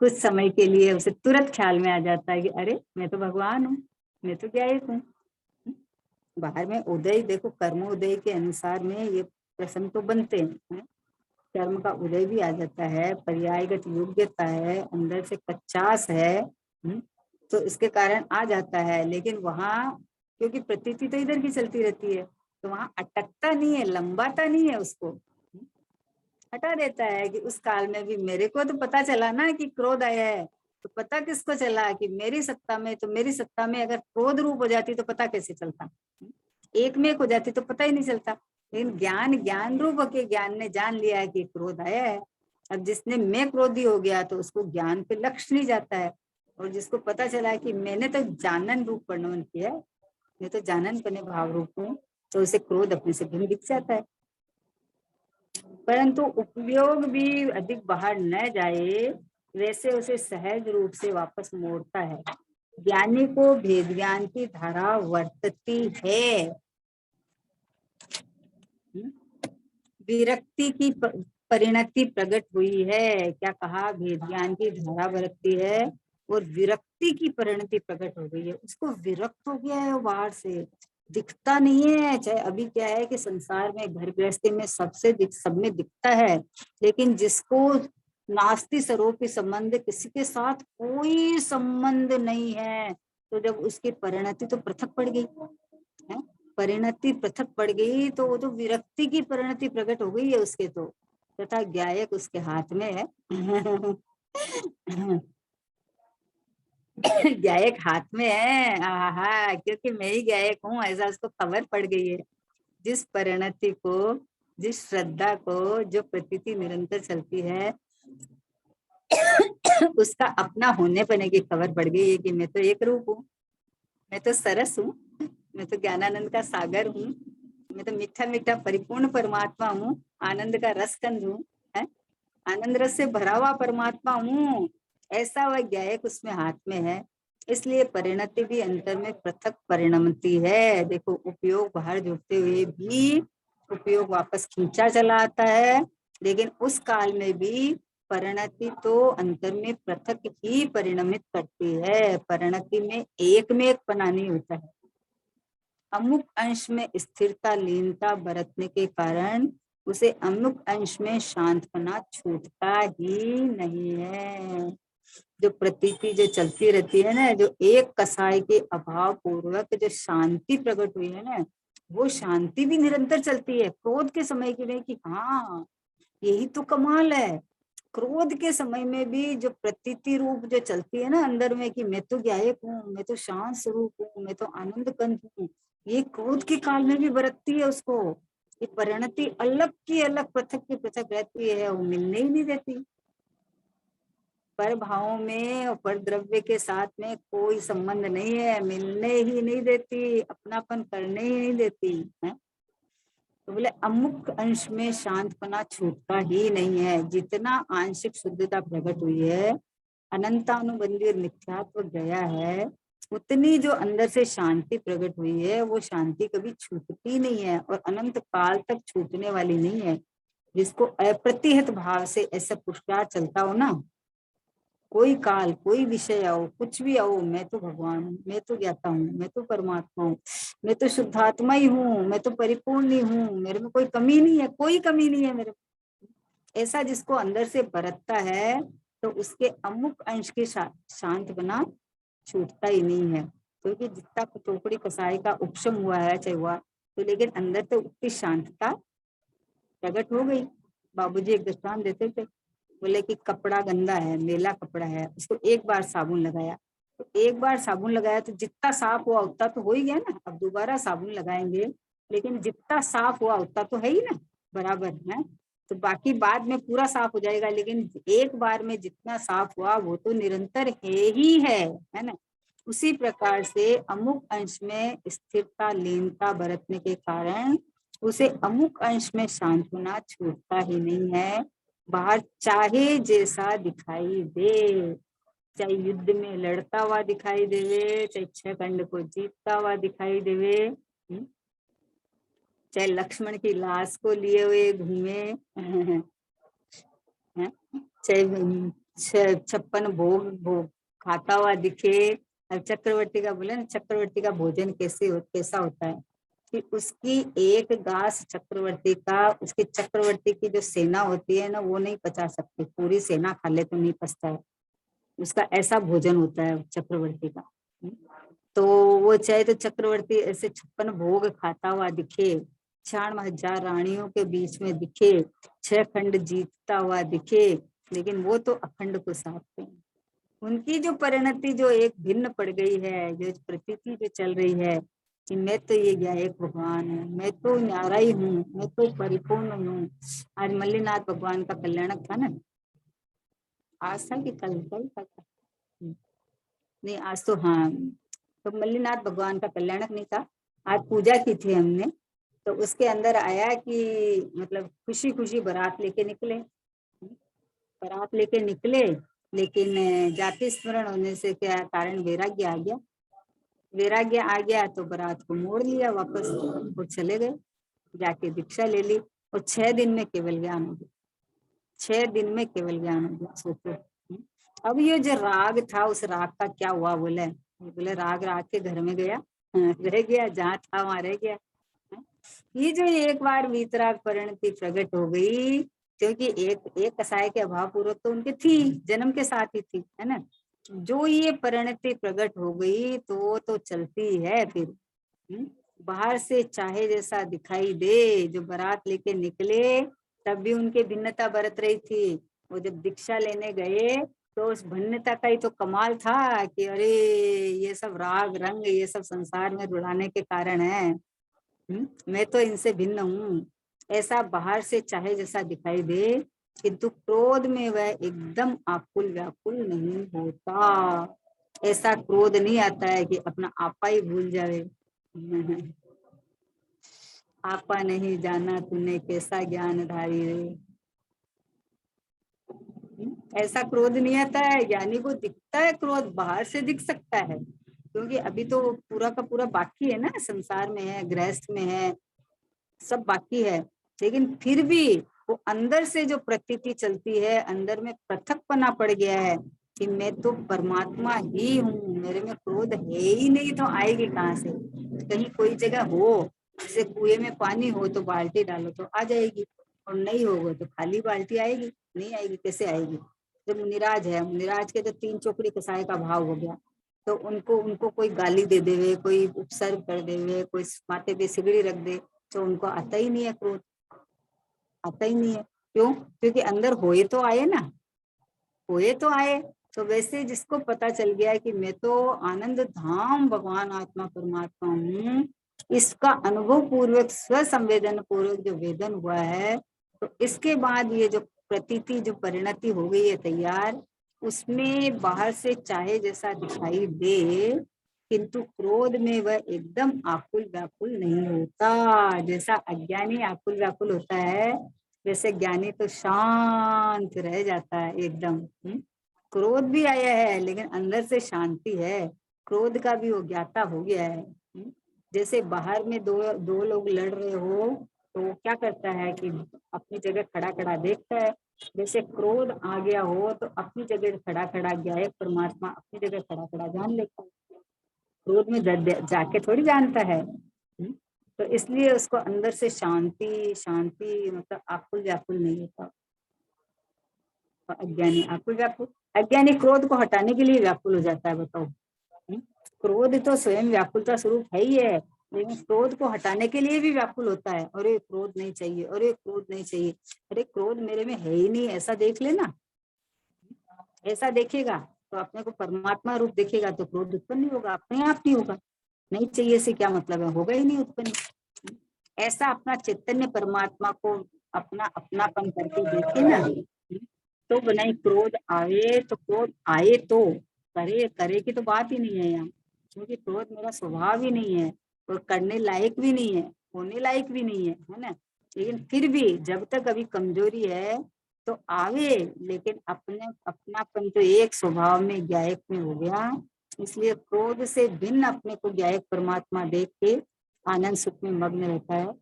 कुछ समय के लिए उसे तुरंत ख्याल में आ जाता है कि अरे मैं तो भगवान हूँ, मैं तो क्या हूँ। बाहर में उदय देखो, कर्मोदय के अनुसार में ये प्रसंग तो बनते हैं, कर्म का उदय भी आ जाता है, पर्यायगत योग्यता है, अंदर से कच्चास है, तो इसके कारण आ जाता है। लेकिन वहां क्योंकि प्रतीति तो इधर की चलती रहती है, तो वहां अटकता नहीं है, लंबाता नहीं है, उसको हटा देता है कि उस काल में भी मेरे को तो पता चला ना कि क्रोध आया है, तो पता किसको चला कि मेरी सत्ता में, तो मेरी सत्ता में अगर क्रोध रूप हो जाती तो पता कैसे चलता, एक में एक हो जाती तो पता ही नहीं चलता। लेकिन ज्ञान रूप के ज्ञान ने जान लिया है कि क्रोध आया है। अब जिसने मैं क्रोधी हो गया तो उसको ज्ञान पे लक्ष्य नहीं जाता है, और जिसको पता चला है कि मैंने तो जानन रूप वर्णन किया है, मैं तो जानन बने भाव रूप हूँ, तो उसे क्रोध अपने से भिन्न दिख जाता है। परंतु उपयोग भी अधिक बाहर न जाए वैसे उसे सहज रूप से वापस मोड़ता है। ज्ञानी को भेद ज्ञान की धारा वर्तती है। विरक्ति की परिणति प्रकट हुई है, क्या कहा, भेद ज्ञान की धारा बरतती है और विरक्ति की परिणति प्रकट हो गई है, उसको विरक्त हो गया है, वो बाहर से दिखता नहीं है। चाहे अभी क्या है कि संसार में घर गृहस्थी में सब में दिखता है, लेकिन जिसको नास्ति स्वरूप संबंध, किसी के साथ कोई संबंध नहीं है, तो जब उसकी परिणति तो पृथक पड़ गई है, परिणति पृथक पड़ गई, तो वो तो विरक्ति की परिणति प्रकट हो गई है उसके तो, तथा ज्ञायक उसके हाथ में है। गायक हाथ में है, आहा, क्योंकि मैं ही गायक हूँ ऐसा उसको खबर पड़ गई है। जिस परिणति को, जिस श्रद्धा को, जो प्रतीति निरंतर चलती है, उसका अपना होने पने की खबर पड़ गई है कि मैं तो एक रूप हूँ, मैं तो सरस हूँ, मैं तो ज्ञानानंद का सागर हूँ, मैं तो मीठा मीठा परिपूर्ण परमात्मा हूँ, आनंद का रस कंद हूँ, आनंद रस से भरा हुआ परमात्मा हूँ, ऐसा वह ज्ञायक उसमें हाथ में है। इसलिए परिणति भी अंतर में पृथक परिणमती है। देखो उपयोग बाहर जुड़ते हुए भी उपयोग वापस खींचा चला आता है, लेकिन उस काल में भी परिणति तो अंतर में पृथक ही परिणमित करती है। परिणति में एक पना नहीं होता है, अमुक अंश में स्थिरता लीनता बरतने के कारण उसे अमुक अंश में शांतपना छूटता ही नहीं है। जो प्रतीति जो चलती रहती है ना, जो एक कसाई के अभाव पूर्वक जो शांति प्रकट हुई है ना, वो शांति भी निरंतर चलती है। क्रोध के समय की नहीं कि हाँ, यही तो कमाल है, क्रोध के समय में भी जो प्रतीति रूप जो चलती है ना अंदर में कि मैं तो ज्ञायक हूँ, मैं तो शांत स्वरूप हूँ, मैं तो आनंद कंद हूँ, ये क्रोध के काल में भी बरतती है उसको। ये परिणति अलग की अलग, पृथक की पृथक रहती है, वो मिलने ही नहीं देती। पर भावों में और पर द्रव्य के साथ में कोई संबंध नहीं है, मिलने ही नहीं देती, अपनापन करने ही नहीं देती है। तो बोले अमुक अंश में शांतपना छूटता ही नहीं है। जितना आंशिक शुद्धता प्रकट हुई है, अनंतानुबंधी और मिथ्यात्व गया है, उतनी जो अंदर से शांति प्रकट हुई है वो शांति कभी छूटती नहीं है और अनंत काल तक छूटने वाली नहीं है। जिसको अप्रतिहत भाव से ऐसा पुरस्कार चलता हो ना, कोई काल कोई विषय आओ कुछ भी आओ, मैं तो भगवान हूँ, मैं तो ज्ञाता हूँ, मैं तो परमात्मा हूँ, मैं तो शुद्धात्मा ही हूँ, मैं तो परिपूर्ण ही हूँ, मेरे में कोई कमी नहीं है, कोई कमी नहीं है मेरे में। ऐसा जिसको अंदर से बरतता है तो उसके अमुक अंश के शांत बना छूटता ही नहीं है। क्योंकि जितना टोकरी कसाई का उपशम हुआ है चाहे हुआ, तो लेकिन अंदर तो उतनी शांतता प्रकट हो गई। बाबूजी एक दृष्टांत देते थे, बोले कि कपड़ा गंदा है, मेला कपड़ा है, उसको एक बार साबुन लगाया, तो एक बार साबुन लगाया तो जितना साफ हुआ उतना तो हो ही गया ना। अब दोबारा साबुन लगाएंगे लेकिन जितना साफ हुआ उतना तो है ही ना, बराबर है। तो बाकी बाद में पूरा साफ हो जाएगा, लेकिन एक बार में जितना साफ हुआ वो तो निरंतर है ही है ना। उसी प्रकार से अमुक अंश में स्थिरता लीनता बरतने के कारण उसे अमुक अंश में शांत होना छूटता ही नहीं है। बाहर चाहे जैसा दिखाई दे, चाहे युद्ध में लड़ता हुआ दिखाई देवे, चाहे छह खंड को जीतता हुआ दिखाई देवे, चाहे लक्ष्मण की लाश को लिए हुए घूमे, चाहे 56 भोग भोग खाता हुआ दिखे। अब चक्रवर्ती का बोले ना, चक्रवर्ती का भोजन कैसा होता है कि उसकी एक गास चक्रवर्ती का, उसके चक्रवर्ती की जो सेना होती है ना वो नहीं पचा सकती, पूरी सेना खा ले तो नहीं पचता है उसका, ऐसा भोजन होता है चक्रवर्ती का। तो वो चाहे तो चक्रवर्ती ऐसे 56 भोग खाता हुआ दिखे, 96,000 रानियों के बीच में दिखे, 6 खंड जीतता हुआ दिखे, लेकिन वो तो अखंड को साधते हैं। उनकी जो परिणति जो एक भिन्न पड़ गई है, जो प्रतीति जो चल रही है कि मैं तो ये क्या एक भगवान है, मैं तो न्यारा ही हूँ, मैं तो परिपूर्ण हूँ। आज मल्लीनाथ भगवान का कल्याणक था ना, आज था कि कल था? नहीं आज तो, हाँ। तो मल्लीनाथ भगवान का कल्याणक नहीं था, आज पूजा की थी हमने। तो उसके अंदर आया कि मतलब खुशी खुशी बारात लेके निकले, बारात लेके निकले, लेकिन जाति स्मरण होने से क्या कारण वैराग्य आ गया, वैराग्य आ गया तो बारात को मोड़ लिया वापस और चले गए, जाके दीक्षा ले ली और 6 दिन में केवल ज्ञान हो गया, 6 दिन में केवल ज्ञान हो गया। सोचो। अब ये जो राग था उस राग का क्या हुआ, बोले राग राग के घर में गया, रह गया, जहाँ था वहां रह गया। ये जो एक बार वीतराग परिणति प्रकट हो गई, क्योंकि एक कसाय के अभाव पूर्वक तो उनके थी, जन्म के साथ ही थी, है ना। जो ये परिणति प्रकट हो गई तो चलती है फिर। बाहर से चाहे जैसा दिखाई दे, जो बारात लेके निकले तब भी उनके भिन्नता बरत रही थी। वो जब दीक्षा लेने गए तो उस भिन्नता का ही तो कमाल था कि अरे ये सब राग रंग ये सब संसार में रुलाने के कारण है, मैं तो इनसे भिन्न हूँ। ऐसा बाहर से चाहे जैसा दिखाई दे, किंतु क्रोध में वह एकदम आकुल व्याकुल नहीं होता। ऐसा क्रोध नहीं आता है कि अपना आपा ही भूल जाए। आपा नहीं जाना तूने कैसा ज्ञानधारी रे, ऐसा क्रोध नहीं आता है। ज्ञानी को दिखता है क्रोध, बाहर से दिख सकता है, क्योंकि अभी तो पूरा का पूरा बाकी है ना, संसार में है, गृहस्थ में है, सब बाकी है। लेकिन फिर भी वो अंदर से जो प्रतीति चलती है, अंदर में पृथकपना पड़ गया है कि मैं तो परमात्मा ही हूँ, मेरे में क्रोध है ही नहीं, तो आएगी कहाँ से। कहीं कोई जगह हो, जैसे कुएं में पानी हो तो बाल्टी डालो तो आ जाएगी, और नहीं होगा तो खाली बाल्टी आएगी, नहीं आएगी, कैसे आएगी। जो मुनिराज है, मुनिराज के तो 3 चोकड़ी कसाय का भाव हो गया, तो उनको उनको कोई गाली दे देवे, कोई उपसर्ग कर देवे, कोई माथे पे सिगड़ी रख दे, तो उनको आता ही नहीं है क्रोध, आता ही नहीं है। क्यों? क्योंकि अंदर होए तो आए ना, होए तो आए। तो वैसे जिसको पता चल गया कि मैं तो आनंद धाम भगवान आत्मा परमात्मा हूँ, इसका अनुभव पूर्वक स्वसंवेदन पूर्वक जो वेदन हुआ है, तो इसके बाद ये जो प्रतीति जो परिणति हो गई है तैयार, उसमें बाहर से चाहे जैसा दिखाई दे, किंतु क्रोध में वह एकदम आकुल व्याकुल नहीं होता। जैसा अज्ञानी आकुल व्याकुल होता है, वैसे ज्ञानी तो शांत रह जाता है एकदम। क्रोध भी आया है लेकिन अंदर से शांति है, क्रोध का भी वो ज्ञाता हो गया है। जैसे बाहर में दो दो लोग लड़ रहे हो तो वो क्या करता है कि अपनी जगह खड़ा खड़ा देखता है। जैसे क्रोध आ गया हो तो अपनी जगह खड़ा खड़ा ज्ञायक परमात्मा अपनी जगह खड़ा खड़ा जान लेता है, क्रोध में जाके थोड़ी जानता है। तो इसलिए उसको अंदर से शांति शांति, मतलब आकुल व्याकुल नहीं होता। अज्ञानी आकुल व्याकुल, अज्ञानी क्रोध को हटाने के लिए व्याकुल हो जाता है। बताओ, क्रोध तो स्वयं व्याकुलता स्वरूप है ही है, लेकिन क्रोध को हटाने के लिए भी व्याकुल होता है। अरे क्रोध नहीं चाहिए, अरे क्रोध नहीं चाहिए, अरे क्रोध मेरे में है ही नहीं, ऐसा देख लेना। ऐसा देखेगा तो अपने को परमात्मा रूप देखेगा तो क्रोध उत्पन्न नहीं होगा, अपने आप नहीं होगा। नहीं चाहिए से क्या मतलब है, होगा ही नहीं उत्पन्न। ऐसा अपना चैतन्य परमात्मा को अपना अपनापन करके देखे ना, तो बनाई क्रोध आए तो क्रोध आए तो करे, करे की तो बात ही नहीं है यहाँ, क्योंकि क्रोध मेरा स्वभाव ही नहीं है और करने लायक भी नहीं है, होने लायक भी नहीं है ना। लेकिन फिर भी जब तक अभी कमजोरी है तो आवे, लेकिन अपने अपनापन तो एक स्वभाव में ज्ञायक में हो गया, इसलिए क्रोध से भिन्न अपने को ज्ञायक परमात्मा देख के आनंद सुख में मग्न रहता है,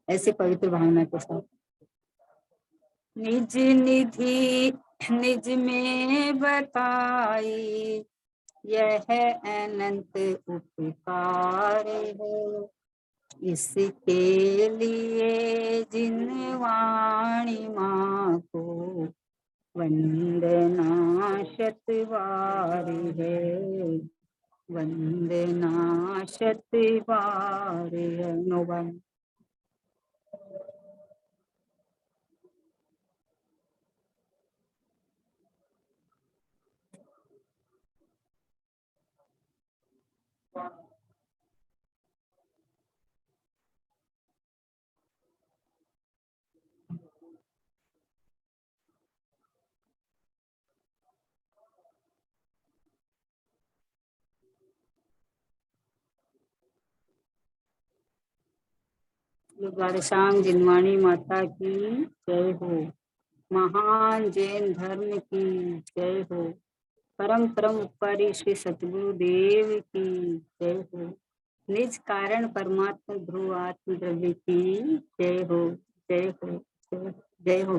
ऐसे पवित्र भावना के साथ। निज निधि निज में बताई, यह अनंत उपकार है। इसके लिए जिन वाणी माँ को वंदना शतबार है, वंदना शतबार है। नोबन द्वादशांग जिनवाणी माता की जय हो। महान जैन धर्म की जय हो। परम परम उपकारी श्री सतगुरु देव की जय हो। निज कारण परमात्मा ध्रुव आत्म द्रव्य की जय हो, जय हो, जय हो।